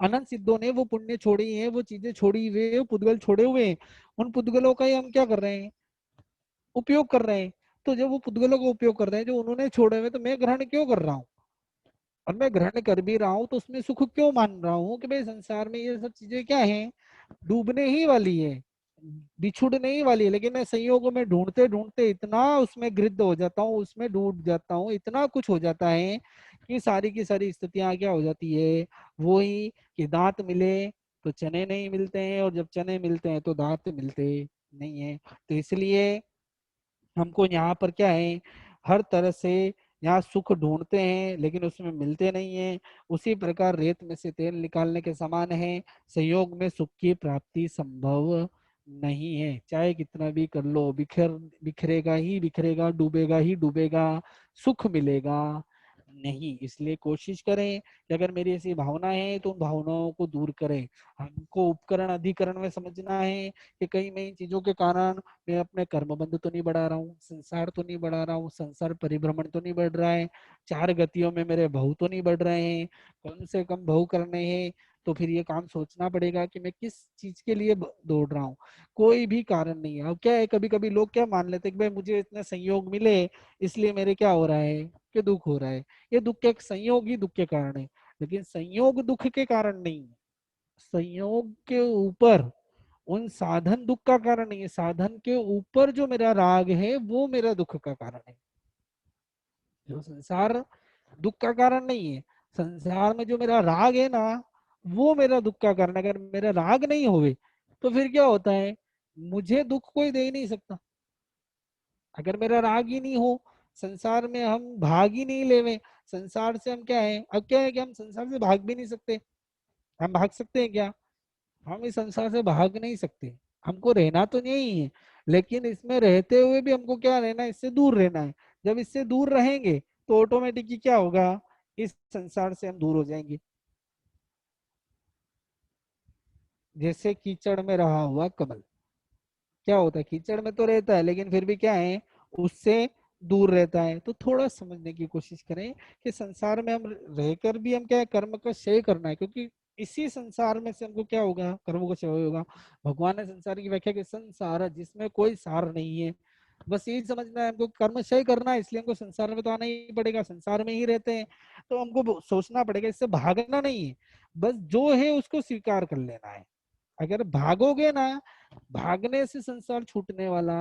अनंत सिद्धों ने वो पुण्य छोड़ी है, वो चीजें छोड़ी हुए, वो पुद्गल छोड़े हुए हैं। उन पुद्गलों का ही हम क्या कर रहे हैं? उपयोग कर रहे हैं। तो जब वो पुद्गलों का उपयोग कर रहे हैं जो उन्होंने छोड़े हुए, तो मैं ग्रहण क्यों कर रहा हूँ? और मैं ग्रहण कर भी रहा हूँ तो उसमें सुख क्यों मान रहा हूँ कि भाई संसार में ये सब चीजें क्या है? डूबने ही वाली है, बिछुड़ने ही वाली है। लेकिन मैं संयोगों में ढूंढते ढूंढते इतना उसमें गृद्ध हो जाता हूँ, उसमें डूब जाता हूँ, इतना कुछ हो जाता है कि सारी की सारी स्थितियां क्या हो जाती है? वो ही कि दांत मिले तो चने नहीं मिलते हैं, और जब चने मिलते हैं तो दांत मिलते नहीं है। तो इसलिए हमको यहाँ पर क्या है? हर तरह से यहाँ सुख ढूंढते हैं लेकिन उसमें मिलते नहीं है। उसी प्रकार रेत में से तेल निकालने के समान है, संयोग में सुख की प्राप्ति संभव नहीं है। चाहे कितना भी कर लो, बिखरेगा ही बिखरेगा, डूबेगा ही डूबेगा, सुख मिलेगा नहीं। इसलिए कोशिश करें कि अगर मेरी ऐसी भावना है तो उन भावनाओं को दूर करें। हमको उपकरण अधिकरण में समझना है कि कहीं मैं इन चीजों के कारण मैं अपने कर्म बंध तो नहीं बढ़ा रहा हूँ, संसार तो नहीं बढ़ा रहा हूँ, संसार परिभ्रमण तो नहीं बढ़ रहा है, चार गतियों में मेरे भव तो नहीं बढ़ रहे हैं, कम से कम भव करने हैं। तो फिर ये काम सोचना पड़ेगा कि मैं किस चीज के लिए दौड़ रहा हूँ। कोई भी कारण नहीं है। अब क्या है, कभी कभी लोग क्या मान लेते हैं कि भाई मुझे इतने संयोग मिले इसलिए मेरे क्या हो रहा है कि दुख हो रहा है। ये दुख के संयोग ही दुख के कारण है, लेकिन संयोग दुख के कारण नहीं है। संयोग के ऊपर उन साधन दुख का कारण नहीं है, साधन के ऊपर जो मेरा राग है वो मेरा दुख का कारण है। जो संसार दुख का कारण नहीं है, संसार में जो मेरा राग है ना, वो मेरा दुख का कारण है। अगर मेरा राग नहीं होवे तो फिर क्या होता है? मुझे दुख कोई दे ही नहीं सकता। अगर मेरा राग ही नहीं हो, संसार में हम भाग ही नहीं लेवे, संसार से हम क्या है? अब क्या है कि हम संसार से भाग भी नहीं सकते। हम भाग सकते हैं क्या? हम इस संसार से भाग नहीं सकते। हमको रहना तो नहीं है, लेकिन इसमें रहते हुए भी हमको क्या रहना है, इससे दूर रहना है। जब इससे दूर रहेंगे तो ऑटोमेटिकली क्या होगा, इस संसार से हम दूर हो जाएंगे। जैसे कीचड़ में रहा हुआ कमल, क्या होता है, कीचड़ में तो रहता है लेकिन फिर भी क्या है, उससे दूर रहता है। तो थोड़ा समझने की कोशिश करें कि संसार में हम रहकर भी हम क्या है, कर्म का क्षय करना है, क्योंकि इसी संसार में से हमको क्या होगा, कर्मों का क्षय होगा। भगवान ने संसार की व्याख्या की, संसार है जिसमें कोई सार नहीं है। बस यही समझना है हमको, कर्म क्षय करना है, इसलिए हमको संसार में तो आना ही पड़ेगा, संसार में ही रहते हैं। तो हमको सोचना पड़ेगा, इससे भागना नहीं है, बस जो है उसको स्वीकार कर लेना है। अगर भागोगे ना, भागने से संसार छूटने वाला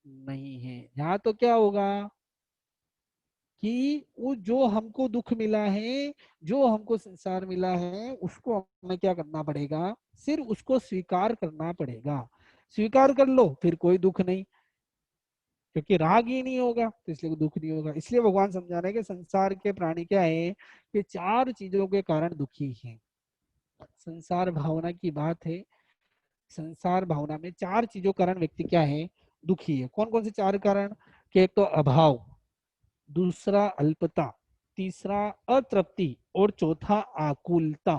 नहीं है। यहाँ तो क्या होगा कि वो जो हमको दुख मिला है, जो हमको संसार मिला है, उसको हमें क्या करना पड़ेगा, सिर्फ उसको स्वीकार करना पड़ेगा। स्वीकार कर लो फिर कोई दुख नहीं, क्योंकि राग ही नहीं होगा तो इसलिए कोई दुख नहीं होगा। इसलिए भगवान समझा रहे हैं कि संसार के प्राणी क्या है, कि चार चीजों के कारण दुखी हैं। संसार भावना की बात है। संसार भावना में चार चीजों के कारण व्यक्ति क्या है, दुखी है। कौन कौन से चार कारण, कि एक तो अभाव, दूसरा अल्पता, तीसरा अतृप्ति, और चौथा आकुलता।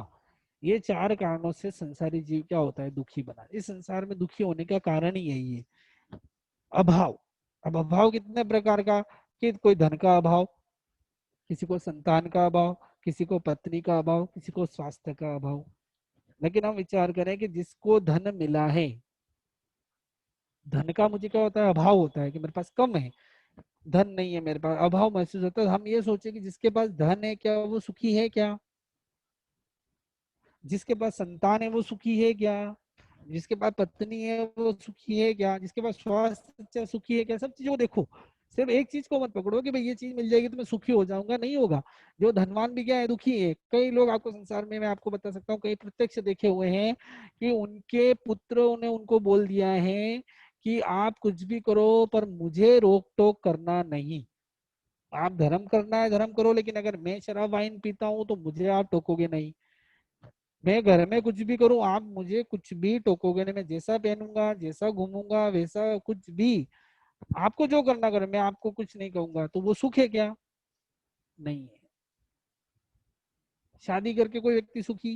ये चार कारणों से संसारी जीव क्या होता है, दुखी बना। इस संसार में दुखी होने का कारण ही यही है, अभाव। अब अभाव कितने प्रकार का, कि कोई धन का अभाव, किसी को संतान का अभाव, किसी को पत्नी का अभाव, किसी को स्वास्थ्य का अभाव। लेकिन हम विचार करें कि जिसको धन मिला है, धन का मुझे क्या होता है, अभाव होता है कि मेरे पास कम है, धन नहीं है मेरे पास, अभाव महसूस होता है। हम ये सोचे कि जिसके पास धन है क्या वो सुखी है क्या, जिसके पास संतान है वो सुखी है क्या, जिसके पास पत्नी है वो सुखी है क्या, जिसके पास स्वास्थ्य अच्छा सुखी है क्या। सब चीजों को देखो, सिर्फ एक चीज को मत पकड़ो कि भाई ये चीज मिल जाएगी तो मैं सुखी हो जाऊंगा, नहीं होगा। जो धनवान भी क्या है, दुखी है। कई लोग आपको संसार में, मैं आपको बता सकता हूँ, कई प्रत्यक्ष देखे हुए हैं कि उनके पुत्रों ने उनको बोल दिया है कि आप कुछ भी करो पर मुझे रोक टोक करना नहीं। आप धर्म करना है धर्म करो, लेकिन अगर मैं शराब वाइन पीता हूँ तो मुझे आप टोकोगे नहीं। मैं घर में कुछ भी करूं, आप मुझे कुछ भी टोकोगे नहीं। मैं जैसा पहनूंगा, जैसा घूमूंगा, वैसा कुछ भी, आपको जो करना करे, मैं आपको कुछ नहीं कहूंगा। तो वो सुख है क्या, नहीं है। शादी करके कोई व्यक्ति सुखी,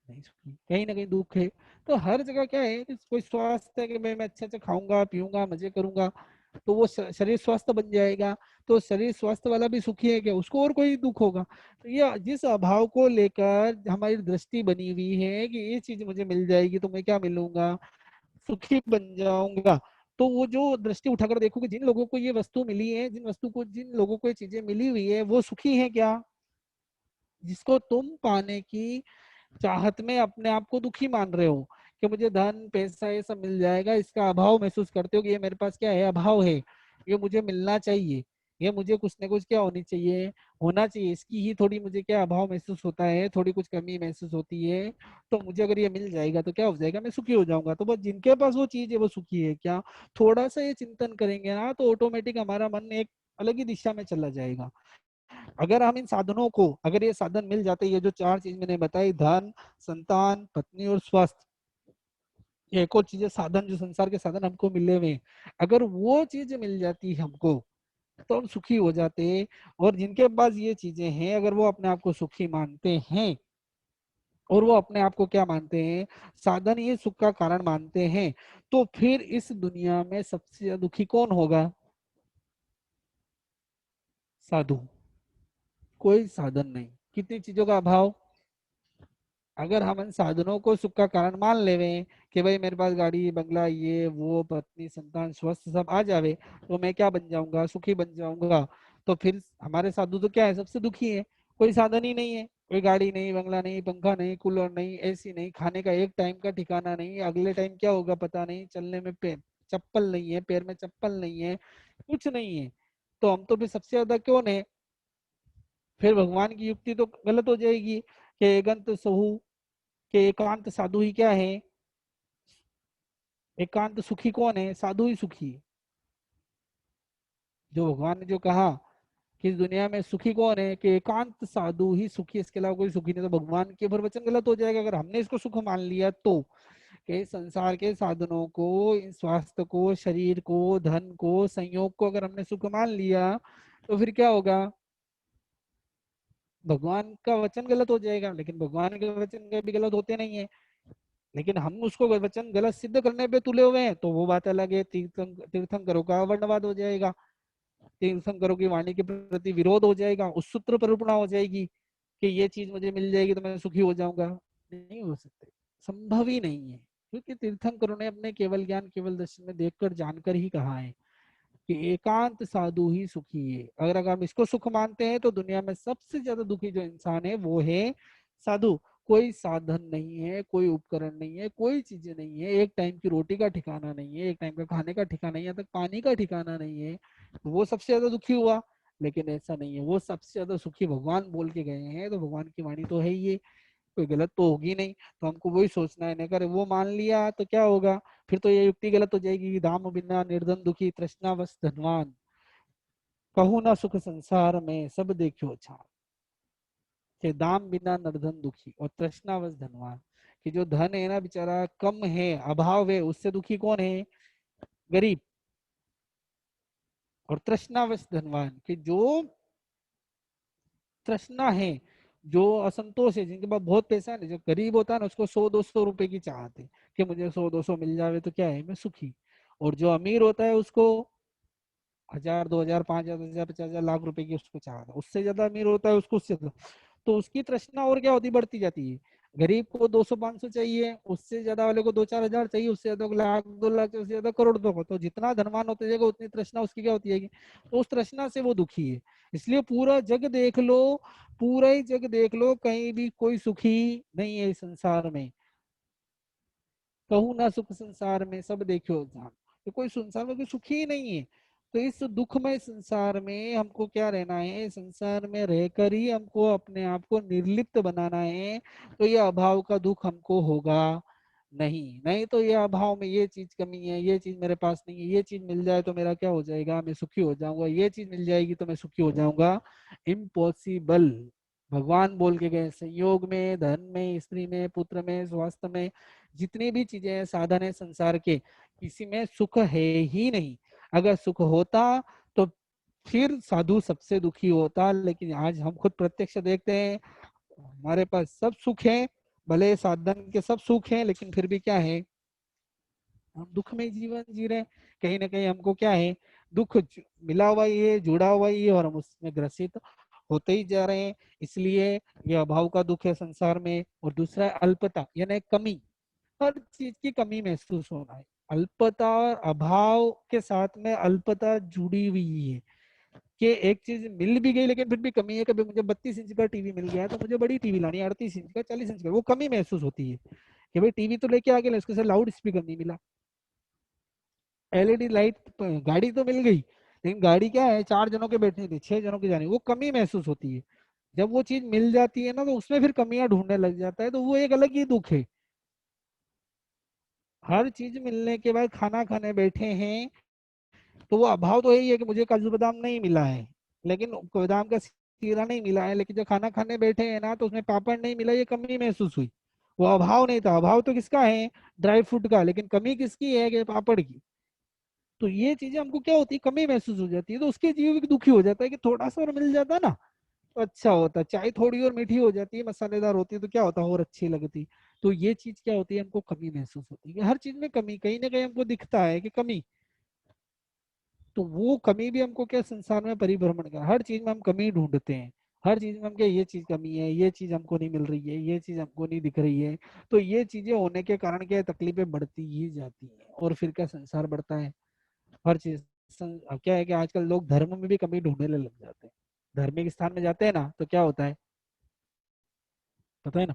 नहीं सुखी, कहीं ना कहीं दुख है। तो हर जगह क्या है कि कोई स्वास्थ्य है कि मैं अच्छा अच्छा खाऊंगा पीऊंगा मजे करूंगा, तो वो शरीर स्वस्थ बन जाएगा। तो शरीर स्वस्थ वाला भी सुखी है क्या, उसको और कोई दुख होगा। तो ये जिस अभाव को लेकर हमारी दृष्टि बनी हुई है कि ये चीज मुझे मिल जाएगी तो मैं क्या मिलूंगा, सुखी बन जाऊंगा। तो वो जो दृष्टि उठाकर देखो कि जिन लोगों को ये वस्तु मिली है, जिन लोगों को ये चीजें मिली हुई है, वो सुखी है क्या। जिसको तुम पाने की चाहत में अपने आप को दुखी मान रहे हो कि मुझे धन पैसा ये सब मिल जाएगा, इसका अभाव महसूस करते हो कि ये मेरे पास क्या है, अभाव है, ये मुझे मिलना चाहिए, ये मुझे कुछ ना कुछ क्या होनी चाहिए, होना चाहिए, इसकी ही थोड़ी मुझे क्या अभाव महसूस होता है, थोड़ी कुछ कमी महसूस होती है। तो मुझे अगर ये मिल जाएगा तो क्या हो जाएगा, मैं सुखी हो जाऊंगा। तो बस जिनके पास वो चीज है वो सुखी है क्या, थोड़ा सा ये चिंतन करेंगे ना तो ऑटोमेटिक हमारा मन एक अलग ही दिशा में चला जाएगा। अगर हम इन साधनों को, अगर ये साधन मिल जाते, ये जो चार चीज मैंने बताई, धन, संतान, पत्नी और स्वास्थ्य, ये एक और चीजें साधन जो संसार के साधन हमको मिले हुए हैं, अगर वो चीज मिल जाती हमको तो हम सुखी हो जाते। और जिनके पास ये चीजें हैं, अगर वो अपने आप को सुखी मानते हैं और वो अपने आप को क्या मानते हैं, साधन ही सुख का कारण मानते हैं, तो फिर इस दुनिया में सबसे ज्यादा दुखी कौन होगा, साधु। कोई साधन नहीं, कितनी चीजों का अभाव। अगर हम इन साधनों को सुख का कारण मान लेवे कि भाई मेरे पास गाड़ी बंगला ये वो पत्नी संतान स्वस्थ सब आ जावे, तो मैं क्या बन जाऊंगा, सुखी बन जाऊंगा। तो फिर हमारे साधु तो क्या है, सबसे दुखी है। कोई साधन ही नहीं है, कोई गाड़ी नहीं, बंगला नहीं, पंखा नहीं, कूलर नहीं, एसी नहीं, खाने का एक टाइम का ठिकाना नहीं, अगले टाइम क्या होगा पता नहीं, चलने में पैर चप्पल नहीं है, पैर में चप्पल नहीं है, कुछ नहीं है। तो हम तो फिर सबसे ज्यादा कौन है। फिर भगवान की युक्ति तो गलत हो जाएगी कि एगंत सहु, कि एकांत साधु ही क्या है, एकांत सुखी कौन है, साधु ही सुखी है। जो भगवान ने जो कहा कि इस दुनिया में सुखी कौन है, कि एकांत साधु ही सुखी, इसके अलावा कोई सुखी नहीं। तो भगवान के ऊपर वचन गलत हो जाएगा अगर हमने इसको सुख मान लिया तो। कि संसार के साधनों को, स्वास्थ्य को, शरीर को, धन को, संयोग को अगर हमने सुख मान लिया तो फिर क्या होगा? भगवान का वचन गलत हो जाएगा। लेकिन भगवान के वचन कभी गलत होते नहीं है, लेकिन हम उसको वचन गलत सिद्ध करने पे तुले हुए हैं, तो वो बात अलग है। तीर्थंकरों का वर्णवाद हो जाएगा, तीर्थंकरों की वाणी के प्रति विरोध हो जाएगा, उस सूत्र पर रूपणा हो जाएगी कि ये चीज मुझे मिल जाएगी तो मैं सुखी हो जाऊंगा। नहीं हो सकते, संभव ही नहीं है। क्योंकि तीर्थंकरों ने अपने केवल ज्ञान, केवल दर्शन में देखकर जानकर ही कहा है कि एकांत साधु ही सुखी है। अगर हम इसको सुख मानते हैं तो दुनिया में सबसे ज्यादा दुखी जो इंसान है वो है साधु। कोई साधन नहीं है, कोई उपकरण नहीं है, कोई चीजें नहीं है, एक टाइम की रोटी का ठिकाना नहीं है, एक टाइम का खाने का ठिकाना नहीं है, तक पानी का ठिकाना नहीं है, तो वो सबसे ज्यादा दुखी हुआ। लेकिन ऐसा नहीं है, वो सबसे ज्यादा सुखी भगवान बोल के गए हैं, तो भगवान की वाणी तो है ही ये, कोई गलत तो होगी नहीं। तो हमको वही सोचना है, नहीं करे वो मान लिया तो क्या होगा? फिर तो ये युक्ति गलत हो जाएगी कि धाम बिना निर्धन दुखी, तृष्णावश धनवान, कहूँ ना सुख संसार में सब देखियो छान। कि दाम बिना निर्धन दुखी और तृष्णावश धनवान, कि जो धन है ना बेचारा कम है, अभाव है, उससे दुखी कौन है? गरीब। और तृष्णावश धनवान, कि जो तृष्णा है, जो असंतोष है, जिनके पास बहुत पैसा है ना, जो गरीब होता है ना, उसको 100-200 रुपए की चाहत है कि मुझे 100-200 मिल जावे तो क्या है, मैं सुखी। और जो अमीर होता है उसको 1000-2000 5000 10,000 50,000 लाख रुपए की उसको चाहत है, उससे ज्यादा अमीर होता है उसको उससे ज्यादा। तो उसकी तृष्णा और क्या होती, बढ़ती जाती है। गरीब को 200-500 चाहिए, उससे ज्यादा वाले को 2-4 हजार चाहिए, उससे ज्यादा को लाख 2 लाख, उससे ज्यादा करोड़ दो। तो जितना धनवान होते जाएगा उतनी तृष्णा उसकी क्या होती है, तो उस तृष्णा से वो दुखी है। इसलिए पूरा जग देख लो, पूरा ही जग देख लो, कहीं भी कोई सुखी नहीं है इस संसार में। कहूँ ना सुख संसार में सब देखो जान, तो कोई संसार में कोई सुखी ही नहीं है। तो इस दुखमय संसार में हमको क्या रहना है? संसार में रहकर ही हमको अपने आप को निर्लिप्त बनाना है। तो ये अभाव का दुख हमको होगा नहीं। नहीं तो ये अभाव में ये चीज कमी है, ये चीज मेरे पास नहीं है, ये चीज मिल जाए तो मेरा क्या हो जाएगा, मैं सुखी हो जाऊंगा, ये चीज मिल जाएगी तो मैं सुखी हो जाऊंगा, इम्पॉसिबल। भगवान बोल के गए, संयोग में, धन में, स्त्री में, पुत्र में, स्वास्थ्य में, जितनी भी चीजें हैं, साधन है संसार के, किसी में सुख है ही नहीं। अगर सुख होता तो फिर साधु सबसे दुखी होता। लेकिन आज हम खुद प्रत्यक्ष देखते हैं, हमारे पास सब सुख है, भले साधन के सब सुख हैं, लेकिन फिर भी क्या है, हम दुख में जीवन जी रहे हैं। कहीं ना कहीं हमको क्या है, दुख मिला हुआ ही है, जुड़ा हुआ ही है, और हम उसमें ग्रसित होते ही जा रहे हैं। इसलिए ये अभाव का दुख है संसार में। और दूसरा है अल्पता, यानी कमी, हर चीज की कमी महसूस होना है। अल्पता और अभाव के साथ में अल्पता जुड़ी हुई है, कि एक चीज मिल भी गई लेकिन फिर भी कमी है। कभी मुझे 32 इंच का टीवी मिल गया तो मुझे बड़ी टीवी लानी है, 38 इंच का, 40 इंच का, वो कमी महसूस होती है कि भाई टीवी तो लेके आ गया, उसके साथ लाउड स्पीकर नहीं मिला। एलईडी लाइट, गाड़ी तो मिल गई, लेकिन गाड़ी क्या है, 4 जनों के बैठने थी, 6 जनों की जानी, वो कमी महसूस होती है। जब वो चीज मिल जाती है ना, तो उसमें फिर कमियां ढूंढने लग जाता है, तो वो एक अलग ही दुख है। हर चीज मिलने के बाद खाना खाने बैठे हैं, तो वो अभाव तो यही है कि मुझे काजू बादाम नहीं मिला है, लेकिन बादाम का सीरा नहीं मिला है। लेकिन जब खाना खाने बैठे हैं ना, तो उसमें पापड़ नहीं मिला, ये कमी महसूस हुई। वो अभाव नहीं था, अभाव तो किसका है, ड्राई फ्रूट का, लेकिन कमी किसकी है, कि पापड़ की। तो ये चीजें हमको क्या होती है, कमी महसूस हो जाती है, तो उसके जीव भी दुखी हो जाता है कि थोड़ा सा और मिल जाता ना तो अच्छा होता। चाय थोड़ी और मीठी हो जाती है, मसालेदार होती है, तो क्या होता, और अच्छी लगती। तो ये चीज क्या होती है, हमको कमी महसूस होती है, हर चीज में कमी, कहीं ना कहीं हमको दिखता है कि कमी। तो वो कमी भी हमको क्या, संसार में परिभ्रमण का, हर चीज में हम कमी ढूंढते हैं। हर चीज में हम क्या, ये चीज कमी है, ये चीज हमको नहीं मिल रही है, ये चीज हमको नहीं दिख रही है। तो ये चीजें होने के कारण क्या है, तकलीफें बढ़ती ही जाती है, और फिर क्या, संसार बढ़ता है। हर चीज अब क्या है कि आजकल लोग धर्म में भी कमी ढूंढने लग जाते हैं। धार्मिक स्थान में जाते हैं ना, तो क्या होता है, पता है ना,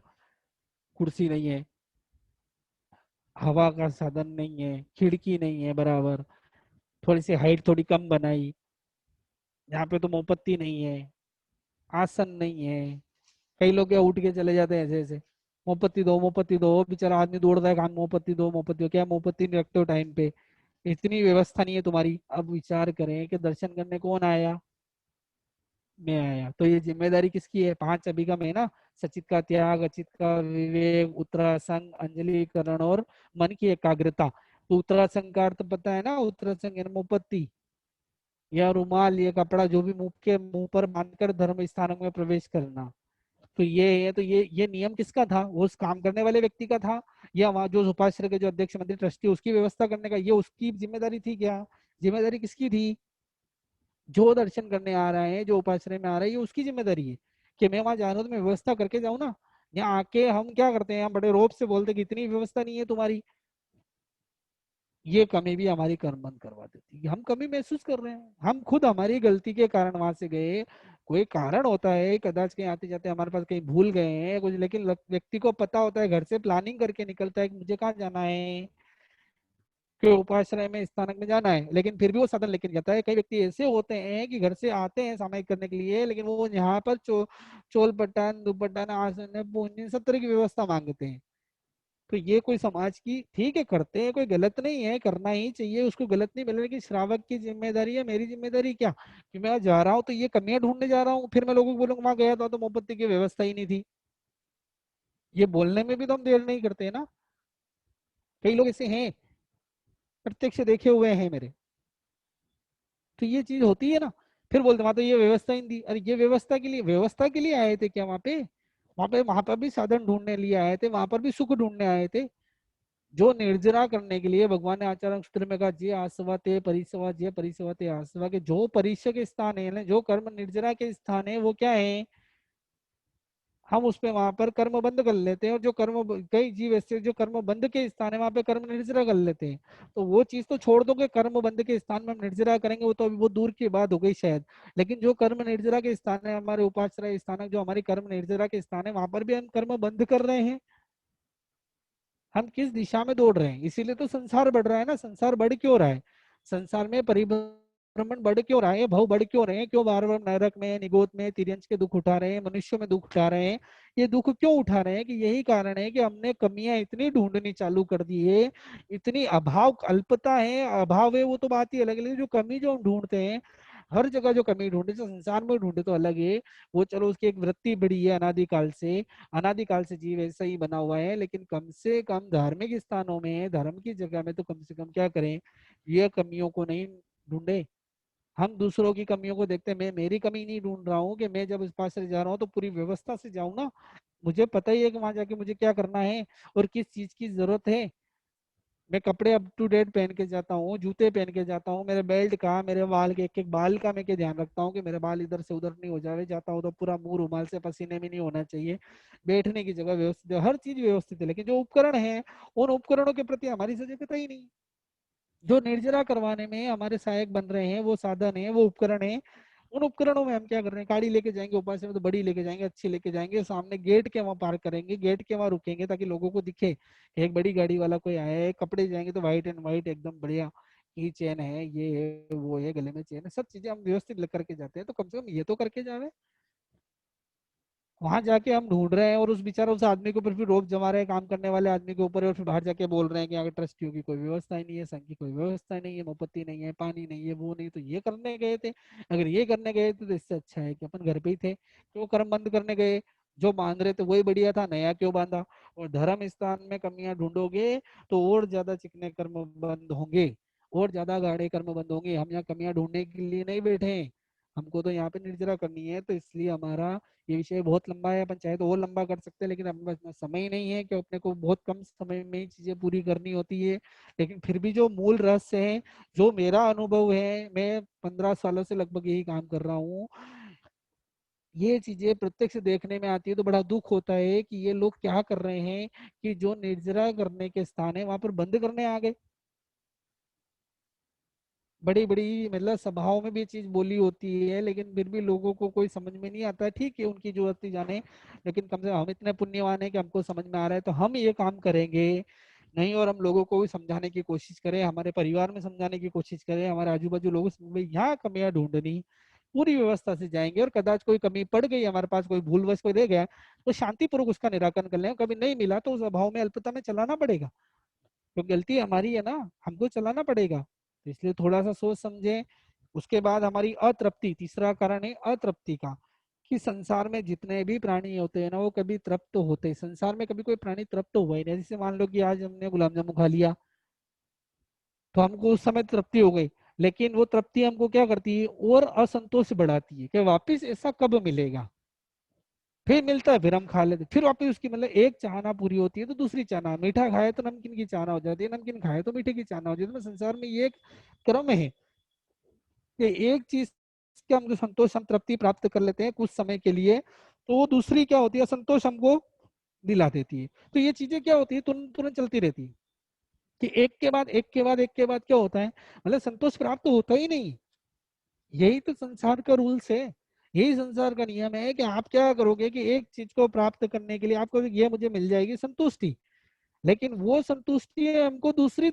कुर्सी नहीं है, हवा का साधन नहीं है, खिड़की नहीं है बराबर, थोड़ी सी हाइट थोड़ी कम बनाई, यहाँ पे तो मोमबत्ती नहीं है, आसन नहीं है। कई लोग क्या उठ के चले जाते हैं ऐसे ऐसे, मोमबत्ती दो, मोमबत्ती दो, बेचारा आदमी दौड़ता है काम, मोमबत्ती दो, मोमबत्ती दो, क्या मोमबत्ती नहीं रखते हो टाइम पे, इतनी व्यवस्था नहीं है तुम्हारी। अब विचार करें कि दर्शन करने कौन आया, में आया। तो ये जिम्मेदारी किसकी है? 5 अभिगम है ना, सचित का त्याग, अचित का विवेक, उत्तरासंग, अंजलिकरण और मन की एकाग्रता। तो उत्तरासंग का अर्थ पता है ना? उत्तरासंग यानी मुपत्ति या रुमाल, ये कपड़ा जो भी मुंह के मुंह पर बांधकर धर्म स्थानों में प्रवेश करना। तो ये है, तो ये नियम किसका था? वो उस काम करने वाले व्यक्ति का था, या वहाँ जो उपाश्रय के जो अध्यक्ष मंत्री ट्रस्टी उसकी व्यवस्था करने का, ये उसकी जिम्मेदारी थी क्या? जिम्मेदारी किसकी थी? जो दर्शन करने आ रहा है, जो उपाश्रय में आ रहा है, ये उसकी जिम्मेदारी है कि मैं वहां जा रहा हूँ तो मैं व्यवस्था करके जाऊँ ना। यहाँ आके हम क्या करते हैं? हम बड़े रोब से बोलते कि इतनी व्यवस्था नहीं है तुम्हारी। ये कमी भी हमारी कर्म बंद करवा देती है। हम कमी महसूस कर रहे हैं, हम खुद हमारी गलती के कारण वहां से गए। कोई कारण होता है, कदाच कहीं आते जाते हमारे पास कहीं भूल गए हैं कुछ, लेकिन व्यक्ति को पता होता है, घर से प्लानिंग करके निकलता है कि मुझे कहाँ जाना है, कि उपाश्रय में स्थानक में जाना है, लेकिन फिर भी वो साधन लेके नहीं जाता है। कई व्यक्ति ऐसे होते हैं कि घर से आते हैं सामायिक करने के लिए, लेकिन वो यहाँ पर चोल पट्टान, दुपट्टान, आसन, पूंजी, सब तरह की व्यवस्था मांगते हैं। तो ये कोई समाज की, ठीक है करते हैं, कोई गलत नहीं है, करना ही चाहिए, उसको गलत नहीं मिले, लेकिन श्रावक की जिम्मेदारी है, मेरी जिम्मेदारी क्या कि मैं जा रहा हूँ तो ये कमियां ढूंढने जा रहा हूँ, फिर मैं लोगों को बोलूंगा वहां गया था तो मोमबत्ती की व्यवस्था ही नहीं थी। ये बोलने में भी तो हम देर नहीं करते ना। कई लोग ऐसे हैं, प्रत्यक्ष देखे हुए हैं मेरे। तो ये चीज होती है ना। फिर बोलते वहां तो ये व्यवस्था ही नहीं थी। अरे ये व्यवस्था के लिए आए थे क्या वहां पे? वहां पर भी साधन ढूंढने लिए आए थे, वहां पर भी सुख ढूंढने आए थे। जो निर्जरा करने के लिए भगवान ने आचरण सूत्र में कहा, जे आसवा ते परिसवा, जे परिसवा ते आसवा, के जो परिस के स्थान है, जो कर्म निर्जरा के स्थान है, वो क्या है? हम उसपे वहां पर कर्म बंद कर लेते हैं, और जो कई जीव ऐसे जो कर्म बंद के स्थान है वहां पे कर्म निर्जरा कर लेते हैं। तो वो चीज तो छोड़ दो कि कर्म बंद के स्थान में हम निर्जरा करेंगे, वो तो अभी वो दूर की बात हो गई शायद। लेकिन जो कर्म निर्जरा के स्थान है, हमारे उपाश्रय स्थान, जो हमारी कर्म निर्जरा के स्थान है, वहां पर भी हम कर्म बंद कर रहे हैं। हम किस दिशा में दौड़ रहे हैं? इसीलिए तो संसार बढ़ रहा है ना। संसार बढ़ क्यों रहा है? संसार में परिभ्रमण बढ़ क्यों रहा है? भव बढ़ क्यों रहे हैं? क्यों बार बार नरक में, निगोद में, तिर्यंच के दुख उठा रहे हैं, मनुष्यों में दुख उठा रहे हैं? ये दुख क्यों उठा रहे हैं? कि यही कारण है कि हमने कमियां इतनी ढूंढनी चालू कर दी है। इतनी अभाव, अल्पता है, अभाव है, वो तो बात ही अलग है, लेकिन जो कमी जो हम ढूंढते हैं, हर जगह जो कमी ढूंढे, जो संसार में ढूंढे तो अलग है। वो चलो उसकी एक वृत्ति बड़ी है अनादिकाल से, अनादिकाल से जीव ऐसा ही बना हुआ है। लेकिन कम से कम धार्मिक स्थानों में, धर्म की जगह में तो कम से कम क्या करें? ये कमियों को नहीं ढूंढे। हम दूसरों की कमियों को देखते हैं। मैं मेरी कमी नहीं ढूंढ रहा हूँ कि मैं जब इस पास से जा रहा हूँ तो पूरी व्यवस्था से जाऊँ ना। मुझे पता ही है कि वहां जाके मुझे क्या करना है और किस चीज की जरूरत है। मैं कपड़े अप टू डेट पहन के जाता हूँ, जूते पहन के जाता हूँ, मेरे बेल्ट का, मेरे बाल के एक एक बाल का मैं क्या ध्यान रखता हूँ कि मेरे बाल इधर से उधर नहीं हो जाए। जाता हूँ तो पूरा मुंह रुमाल से पसीने में नहीं होना चाहिए। बैठने की जगह व्यवस्थित है, हर चीज व्यवस्थित है। लेकिन जो उपकरण है, उन उपकरणों के प्रति हमारी सजगता ही नहीं। जो निर्जरा करवाने में हमारे सहायक बन रहे हैं, वो साधन है, वो उपकरण है। उन उपकरणों में हम क्या कर रहे हैं? गाड़ी लेके जाएंगे, ऊपर से तो बड़ी लेके जाएंगे, अच्छी लेके जाएंगे, सामने गेट के वहां पार्क करेंगे, गेट के वहां रुकेंगे ताकि लोगों को दिखे कि एक बड़ी गाड़ी वाला कोई आया है। कपड़े जाएंगे तो व्हाइट एंड व्हाइट एकदम बढ़िया, की चेन है, ये है, वो है, गले में चेन है, सब चीजें हम व्यवस्थित करके जाते हैं। तो कम से कम ये तो करके जावे। वहां जाके हम ढूंढ रहे हैं और उस बेचारा उस आदमी के ऊपर फिर रोप जमा रहे हैं, काम करने वाले आदमी के ऊपर, और फिर बाहर जाके बोल रहे हैं कि आगे ट्रस्टियों की कोई व्यवस्था ही नहीं है, संघ की कोई व्यवस्था ही नहीं है, मोमबत्ती नहीं है, पानी नहीं है, वो नहीं। तो ये करने गए थे? अगर ये करने गए थे तो इससे अच्छा है कि अपन घर पे ही थे। क्यों कर्म बंद करने गए? जो बांध रहे थे वही बढ़िया था, नया क्यों बांधा? और धर्म स्थान में कमियां ढूंढोगे तो और ज्यादा चिकने कर्म बंद होंगे, और ज्यादा गाढ़े कर्म बंद होंगे। हम यहाँ कमियां ढूंढने के लिए नहीं बैठे हैं, हमको तो यहाँ पे निर्जरा करनी है। तो इसलिए हमारा ये विषय बहुत लंबा है, अपन चाहे तो और लंबा कर सकते हैं, लेकिन अपने पास इतना समय ही नहीं है कि अपने को बहुत कम समय में ही चीजें पूरी करनी होती है। लेकिन फिर भी जो मूल रहस्य है, जो मेरा अनुभव है, मैं 15 सालों से लगभग यही काम कर रहा हूँ, ये चीजें प्रत्यक्ष देखने में आती है तो बड़ा दुख होता है कि ये लोग क्या कर रहे हैं कि जो निर्जरा करने के स्थान है वहां पर बंद करने आ गए। बड़ी बड़ी मतलब सभाओं में भी ये चीज बोली होती है, लेकिन फिर भी लोगों को कोई समझ में नहीं आता है। ठीक है, उनकी जो होती जाने, लेकिन कम से कम हम इतने पुण्यवान हैं कि हमको समझ में आ रहा है, तो हम ये काम करेंगे नहीं। और हम लोगों को भी समझाने की कोशिश करें, हमारे परिवार में समझाने की कोशिश करें, हमारे आजू बाजू लोगों से भाई यहाँ कमियां ढूंढनी, पूरी व्यवस्था से जाएंगे। और कदाच कोई कमी पड़ गई हमारे पास, कोई भूलवश कोई रह गया, तो शांतिपूर्वक उसका निराकरण कर लें। कभी नहीं मिला तो उस अभाव में, अल्पता में चलाना पड़ेगा, तो गलती हमारी है ना, हमको चलाना पड़ेगा। तो इसलिए थोड़ा सा सोच समझे, उसके बाद हमारी अतृप्ति, तीसरा कारण है अतृप्ति का, कि संसार में जितने भी प्राणी होते हैं ना वो कभी तृप्त होते हैं, संसार में कभी कोई प्राणी तृप्त हुआ ही नहीं। जैसे मान लो कि आज हमने गुलाब जामुन खा लिया तो हमको उस समय तृप्ति हो गई, लेकिन वो तृप्ति हमको क्या करती है और असंतोष बढ़ाती है कि वापिस ऐसा कब मिलेगा, फिर मिलता है फिर हम खा लेते, फिर वापस उसकी मतलब एक चाहना पूरी होती है तो दूसरी चाहना, मीठा खाए तो नमकीन की चाहना हो जाती है, नमकीन खाए तो मीठे की चाहना हो जाती है। तो संसार में ये एक क्रम है कि एक चीज के हम जो संतोष, हम तृप्ति प्राप्त कर लेते हैं कुछ समय के लिए, तो वो दूसरी क्या होती है, संतोष हमको दिला देती है। तो ये चीजें क्या होती है, तुरंत तुरंत चलती रहती है कि एक के बाद एक के बाद एक के बाद क्या होता है, मतलब संतोष प्राप्त होता ही नहीं। यही तो संसार का रूल्स है, यही संसार का नियम है कि आप क्या करोगे कि एक चीज को प्राप्त करने के लिए आपको ये मुझे मिल जाएगी संतुष्टि, लेकिन वो संतुष्टि हमको दूसरी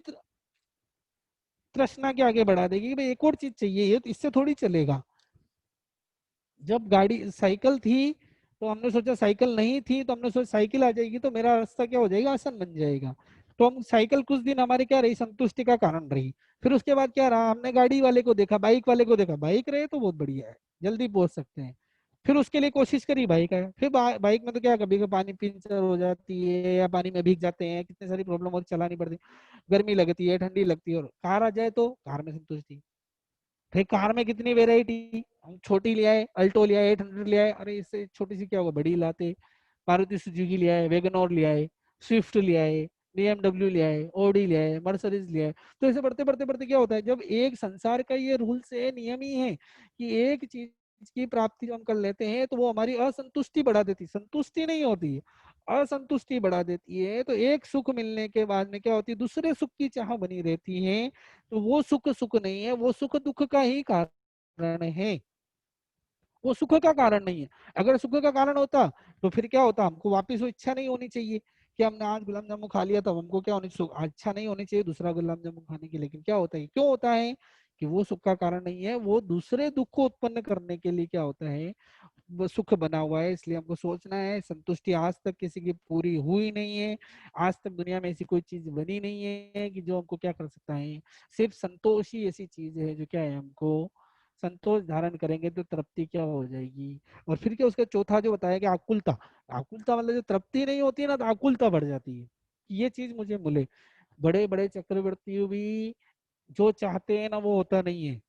तृष्णा के आगे बढ़ा देगी कि भाई एक और चीज चाहिए, ये तो इससे थोड़ी चलेगा। जब गाड़ी साइकिल थी तो हमने सोचा, साइकिल नहीं थी तो हमने सोचा साइकिल आ जाएगी तो मेरा रास्ता क्या हो जाएगा, आसान बन जाएगा। तो हम साइकिल कुछ दिन हमारे क्या रही, संतुष्टि का कारण रही। फिर उसके बाद क्या रहा, हमने गाड़ी वाले को देखा, बाइक वाले को देखा, बाइक रहे तो बहुत बढ़िया है, जल्दी पहुंच सकते हैं। फिर उसके लिए कोशिश करी बाइक है, फिर बाइक में तो क्या कभी कभी पानी पंचर हो जाती है या पानी में भीग जाते हैं, कितनी सारी प्रॉब्लम होती, चलानी पड़ती, गर्मी लगती है, ठंडी लगती है। और कार आ जाए तो कार में संतुष्टि। फिर कार में कितनी वेराइटी, हम छोटी ले आए, अल्टो ले आए, 800 ले आए, अरे इससे छोटी सी क्या होगा, बड़ी लाते, मारुति सुजुकी ले आए, वैगनआर ले आए, स्विफ्ट ले आए, BMW ले आए, ऑडी ले आए, मर्सिडीज ले आए। तो ऐसे बढ़ते बढ़ते बढ़ते क्या होता है, जब एक संसार का ये रूल्स है, नियम ही है कि एक चीज की प्राप्ति जो हम कर लेते हैं तो वो हमारी असंतुष्टि बढ़ा देती, संतुष्टि नहीं होती है, असंतुष्टि बढ़ा देती है। तो एक सुख मिलने के बाद में क्या होती है, दूसरे सुख की चाह बनी रहती है। तो वो सुख सुख नहीं है, वो सुख दुख का ही कारण है, वो सुख का कारण नहीं है। अगर सुख का कारण होता तो फिर क्या होता, हमको वापस वो इच्छा नहीं होनी चाहिए कि हमने आज गुलाब जामुन खा लिया, तब हमको क्या होनी चाहिए, इच्छा नहीं होनी चाहिए दूसरा गुलाब जामुन खाने की। लेकिन क्या होता है, क्यों होता है कि वो सुख का कारण नहीं है, वो दूसरे दुख को उत्पन्न करने के लिए क्या होता है, वो सुख बना हुआ है। इसलिए हमको सोचना है, संतुष्टि आज तक किसी की पूरी हुई नहीं है, आज तक दुनिया में ऐसी कोई चीज बनी नहीं है कि जो हमको क्या कर सकता है, सिर्फ संतोष ही ऐसी चीज है जो क्या है, हमको संतोष धारण करेंगे तो तृप्ति क्या हो जाएगी। और फिर क्या, उसका चौथा जो बताया कि आकुलता, आकुलता मतलब जो तृप्ति नहीं होती है ना, तो आकुलता बढ़ जाती है कि ये चीज मुझे मिले। बड़े बड़े चक्रवर्ती भी जो चाहते हैं ना वो होता नहीं है,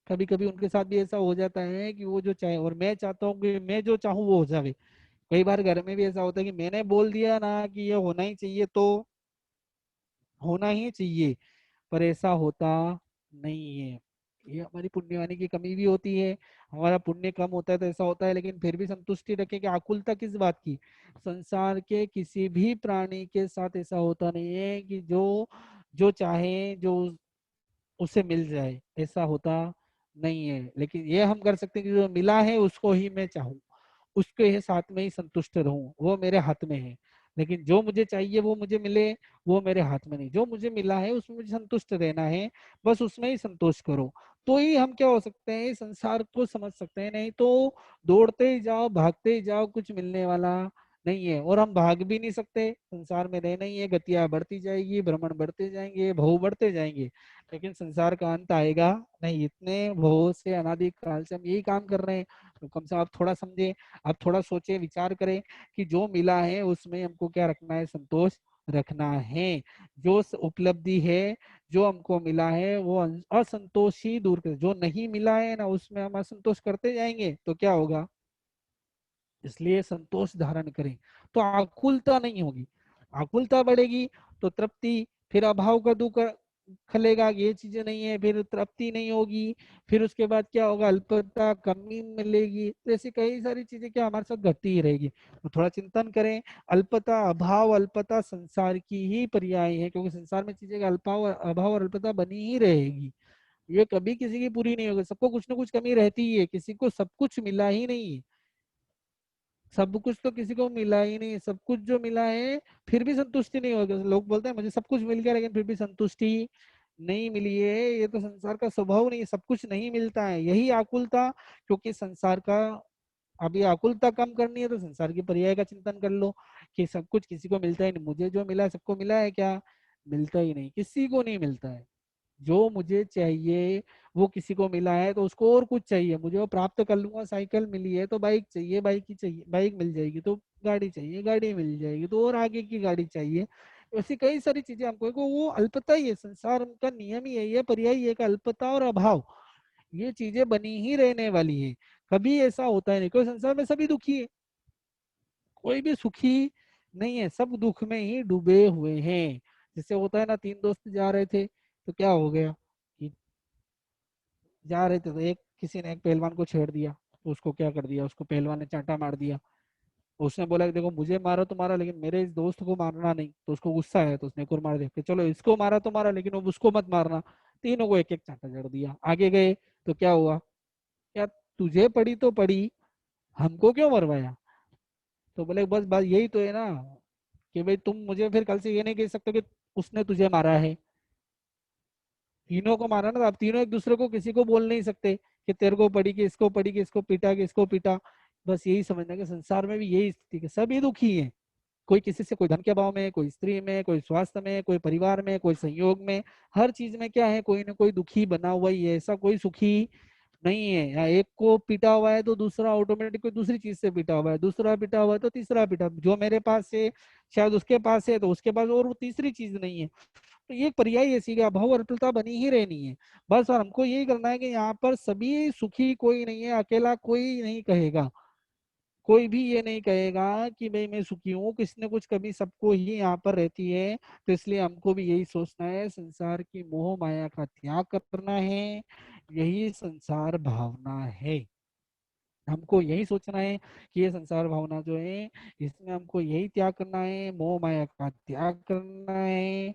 कभी कभी उनके साथ भी ऐसा हो जाता है कि वो जो चाहे, और मैं चाहता हूँ कि मैं जो चाहूँ वो हो जावे। कई बार घर में भी ऐसा होता है कि मैंने बोल दिया ना कि ये होना ही चाहिए तो होना ही चाहिए, पर ऐसा होता नहीं है। ये हमारी पुण्यवानी की कमी भी होती है, हमारा पुण्य कम होता है तो ऐसा होता है। लेकिन फिर भी संतुष्टि रखें कि आकुलता किस बात की, संसार के किसी भी प्राणी के साथ ऐसा होता नहीं है कि जो जो चाहे जो उसे मिल जाए, ऐसा होता नहीं है। लेकिन ये हम कर सकते हैं कि जो मिला है उसको ही मैं चाहूँ, उसके ही साथ में ही संतुष्ट रहूं, वो मेरे हाथ में है। लेकिन जो मुझे चाहिए वो मुझे मिले, वो मेरे हाथ में नहीं, जो मुझे मिला है उसमें मुझे संतुष्ट रहना है, बस उसमें ही संतोष करो। तो ही हम क्या हो सकते हैं, संसार को समझ सकते हैं। नहीं तो दौड़ते ही जाओ, भागते ही जाओ, कुछ मिलने वाला नहीं है। और हम भाग भी नहीं सकते, संसार में रहना ही है, गतियां बढ़ती जाएगी, भ्रमण बढ़ते जाएंगे, भव बढ़ते जाएंगे, लेकिन संसार का अंत आएगा नहीं। इतने भवों से, अनादि काल से हम यही काम कर रहे हैं। तो कम से कम आप थोड़ा समझे, आप थोड़ा सोचे, विचार करें कि जो मिला है उसमें हमको क्या रखना है, संतोष रखना है। जो उपलब्धि है, जो हमको मिला है वो असंतोष ही दूर कर, जो नहीं मिला है ना उसमें हम असंतोष करते जाएंगे तो क्या होगा। इसलिए संतोष धारण करें तो आकुलता नहीं होगी, आकुलता बढ़ेगी तो तृप्ति, फिर अभाव का दुख खलेगा, ये चीजें नहीं है, फिर तृप्ति नहीं होगी। फिर उसके बाद क्या होगा, अल्पता, कमी मिलेगी। तो ऐसी कई सारी चीजें क्या हमारे साथ घटती ही रहेगी। तो थोड़ा चिंतन करें। अल्पता, अभाव, अल्पता संसार की ही पर्याय है, क्योंकि संसार में चीजें का अल्पाव, अभाव और अल्पता बनी ही रहेगी। ये कभी किसी की पूरी नहीं होगी, सबको कुछ ना कुछ कमी रहती ही है, किसी को सब कुछ मिला ही नहीं है। सब कुछ तो किसी को मिला ही नहीं, सब कुछ जो मिला है फिर भी संतुष्टि नहीं होगी। लोग बोलते हैं मुझे सब कुछ मिल गया लेकिन फिर भी संतुष्टि नहीं मिली है, ये तो संसार का स्वभाव नहीं है, सब कुछ नहीं मिलता है, यही आकुलता। क्योंकि संसार का, अभी आकुलता कम करनी है तो संसार की पर्याय का चिंतन कर लो कि सब कुछ किसी को मिलता ही नहीं। मुझे जो मिला है सबको मिला है क्या, मिलता ही नहीं, किसी को नहीं मिलता है। जो मुझे चाहिए वो किसी को मिला है तो उसको और कुछ चाहिए, मुझे वो प्राप्त कर लूंगा। साइकिल मिली है तो बाइक चाहिए, बाइक ही चाहिए, बाइक मिल जाएगी तो गाड़ी चाहिए, गाड़ी मिल जाएगी तो और आगे की गाड़ी चाहिए। ऐसी कई सारी चीजें हमको को वो अल्पता ही है, संसार का नियम ही यही है, पर्याय ये का अल्पता और अभाव। ये चीजें बनी ही रहने वाली है, कभी ऐसा होता है नहीं। क्यों संसार में सभी दुखी है, कोई भी सुखी नहीं है, सब दुख में ही डूबे हुए हैं। जैसे होता है ना, तीन दोस्त जा रहे थे तो क्या हो गया कि जा रहे थे तो एक किसी ने एक पहलवान को छेड़ दिया, तो उसको क्या कर दिया, उसको पहलवान ने चांटा मार दिया। उसने बोला कि देखो मुझे मारा तो मारा लेकिन मेरे इस दोस्त को मारना नहीं, तो उसको गुस्सा आया तो उसने एक और मार दिया कि चलो इसको मारा तो मारा लेकिन अब उसको मत मारना। तीनों को एक एक चांटा जड़ दिया, आगे गए तो क्या हुआ, क्या तुझे पड़ी तो पड़ी, हमको क्यों मरवाया। तो बोले बस बात यही तो है ना, कि भाई तुम मुझे फिर कल से ये नहीं कह सकते कि उसने तुझे मारा है। तीनों को मारा ना, तो आप तीनों एक दूसरे को किसी को बोल नहीं सकते कि तेरे को पड़ी, कि इसको पड़ी, कि इसको पीटा, कि इसको पीटा। बस यही समझना कि संसार में भी यही स्थिति है, सभी दुखी है। कोई किसी से, कोई धन के अभाव में, कोई स्त्री में, कोई स्वास्थ्य में, कोई परिवार में, कोई संयोग में, हर चीज में क्या है, कोई ना कोई दुखी बना हुआ ही है, ऐसा कोई सुखी नहीं है। या एक को पीटा हुआ है तो दूसरा ऑटोमेटिक कोई दूसरी चीज से पीटा हुआ है, दूसरा पीटा हुआ है तो तीसरा पीटा, जो मेरे पास है शायद उसके पास है तो उसके पास और वो तीसरी चीज नहीं है। तो ये पर्याय ऐसी का भाव अटलता बनी ही रहनी है। बस, और हमको यही करना है कि यहाँ पर सभी सुखी कोई नहीं है, अकेला कोई नहीं कहेगा, कोई भी ये नहीं कहेगा कि भाई मैं सुखी हूँ, किसी न कुछ कमी सबको ही यहाँ पर रहती है। तो इसलिए हमको भी यही सोचना है, संसार की मोह माया का त्याग करना है, यही संसार भावना है। हमको यही सोचना है कि ये संसार भावना जो है इसमें हमको यही त्याग करना है, मोह माया का त्याग करना है।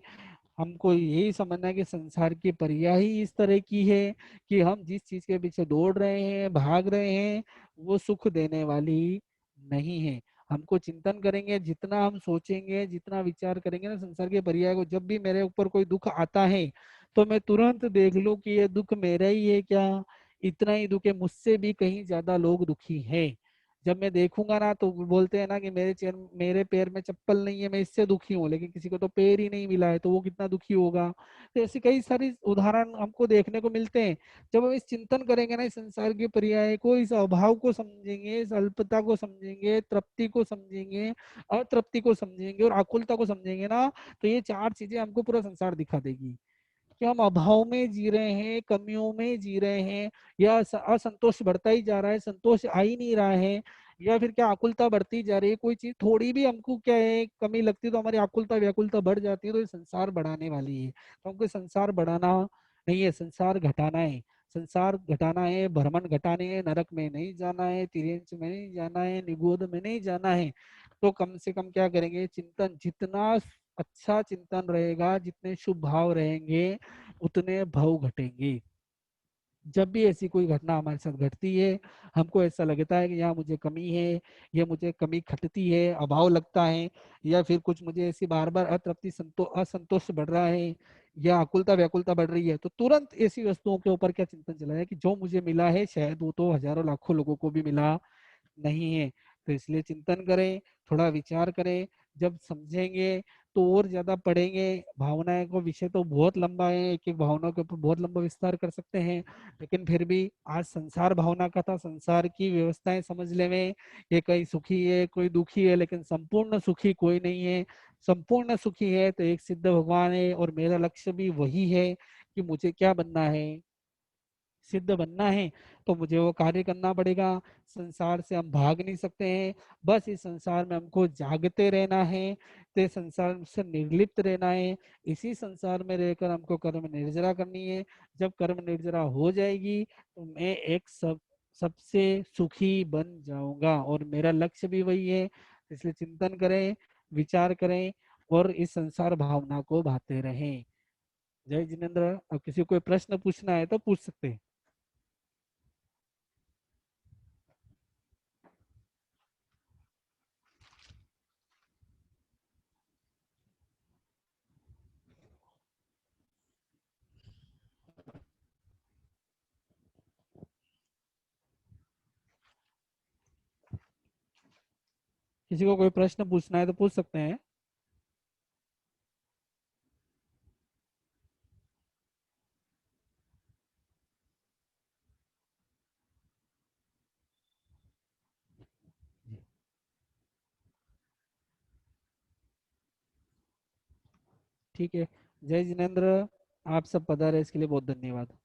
हमको यही समझना है कि संसार की पर्याय ही इस तरह की है कि हम जिस चीज के पीछे दौड़ रहे हैं, भाग रहे हैं, वो सुख देने वाली नहीं है। हमको चिंतन करेंगे, जितना हम सोचेंगे, जितना विचार करेंगे ना संसार के पर्याय को, जब भी मेरे ऊपर कोई दुख आता है तो मैं तुरंत देख लूं कि ये दुख मेरा ही है क्या, इतना ही दुख है, मुझसे भी कहीं ज्यादा लोग दुखी हैं। जब मैं देखूंगा ना तो बोलते हैं ना कि मेरे पैर में चप्पल नहीं है, मैं इससे दुखी हूँ, लेकिन किसी को तो पैर ही नहीं मिला है तो वो कितना दुखी होगा। तो ऐसी कई सारी उदाहरण हमको देखने को मिलते हैं। जब हम इस चिंतन करेंगे ना, इस संसार के पर्याय को, इस अभाव को समझेंगे, इस अल्पता को समझेंगे, तृप्ति को समझेंगे, अतृप्ति को समझेंगे और आकुलता को समझेंगे ना, तो ये चार चीजें हमको पूरा संसार दिखा देगी कि हम अभाव में जी रहे हैं, कमियों में जी रहे हैं, या असंतोष बढ़ता ही जा रहा है, संतोष आ ही नहीं रहा है, या फिर क्या आकुलता बढ़ती जा रही है। कोई चीज थोड़ी भी हमको क्या है कमी लगती है तो हमारी आकुलता व्याकुलता बढ़ जाती है, तो ये संसार बढ़ाने वाली है। तो हमको संसार बढ़ाना नहीं है, संसार घटाना है। संसार घटाना है, भ्रमण घटाने है, नरक में नहीं जाना है, तिर्यंच में नहीं जाना है, निगोद में नहीं जाना है। तो कम से कम क्या करेंगे, चिंतन, जितना अच्छा चिंतन रहेगा, जितने शुभ भाव रहेंगे, उतने भाव घटेंगे। जब भी ऐसी कोई घटना हमारे साथ घटती है, हमको ऐसा लगता है कि यहाँ मुझे कमी है, या मुझे कमी खटती है, अभाव लगता है, या फिर कुछ मुझे ऐसी बार बार अतृप्ति, असंतोष बढ़ रहा है, या आकुलता व्याकुलता बढ़ रही है, तो तुरंत ऐसी वस्तुओं के ऊपर क्या चिंतन चला है कि जो मुझे मिला है शायद वो तो हजारों लाखों लोगों को भी मिला नहीं है। तो इसलिए चिंतन करें, थोड़ा विचार करें, जब समझेंगे तो और ज्यादा पढ़ेंगे। भावनाएं को विषय तो बहुत लंबा है, एक एक भावना के ऊपर बहुत लंबा विस्तार कर सकते हैं, लेकिन फिर भी आज संसार भावना का था, संसार की व्यवस्थाएं समझ ले में, ये कहीं सुखी है कोई दुखी है, लेकिन संपूर्ण सुखी कोई नहीं है। संपूर्ण सुखी है तो एक सिद्ध भगवान है, और मेरा लक्ष्य भी वही है कि मुझे क्या बनना है, सिद्ध बनना है। तो मुझे वो कार्य करना पड़ेगा, संसार से हम भाग नहीं सकते हैं। बस इस संसार में हमको जागते रहना है, ते संसार से निर्लिप्त रहना है। इसी संसार में रहकर हमको कर्म निर्जरा करनी है। जब कर्म निर्जरा हो जाएगी तो मैं एक सबसे सुखी बन जाऊंगा, और मेरा लक्ष्य भी वही है। इसलिए चिंतन करें, विचार करें, और इस संसार भावना को भाते रहें। जय जिनेन्द्र। अब किसी को कोई प्रश्न पूछना है तो पूछ सकते हैं। किसी को कोई प्रश्न पूछना है तो पूछ सकते हैं। ठीक है। जय जिनेन्द्र, आप सब पधारे, इसके लिए बहुत धन्यवाद।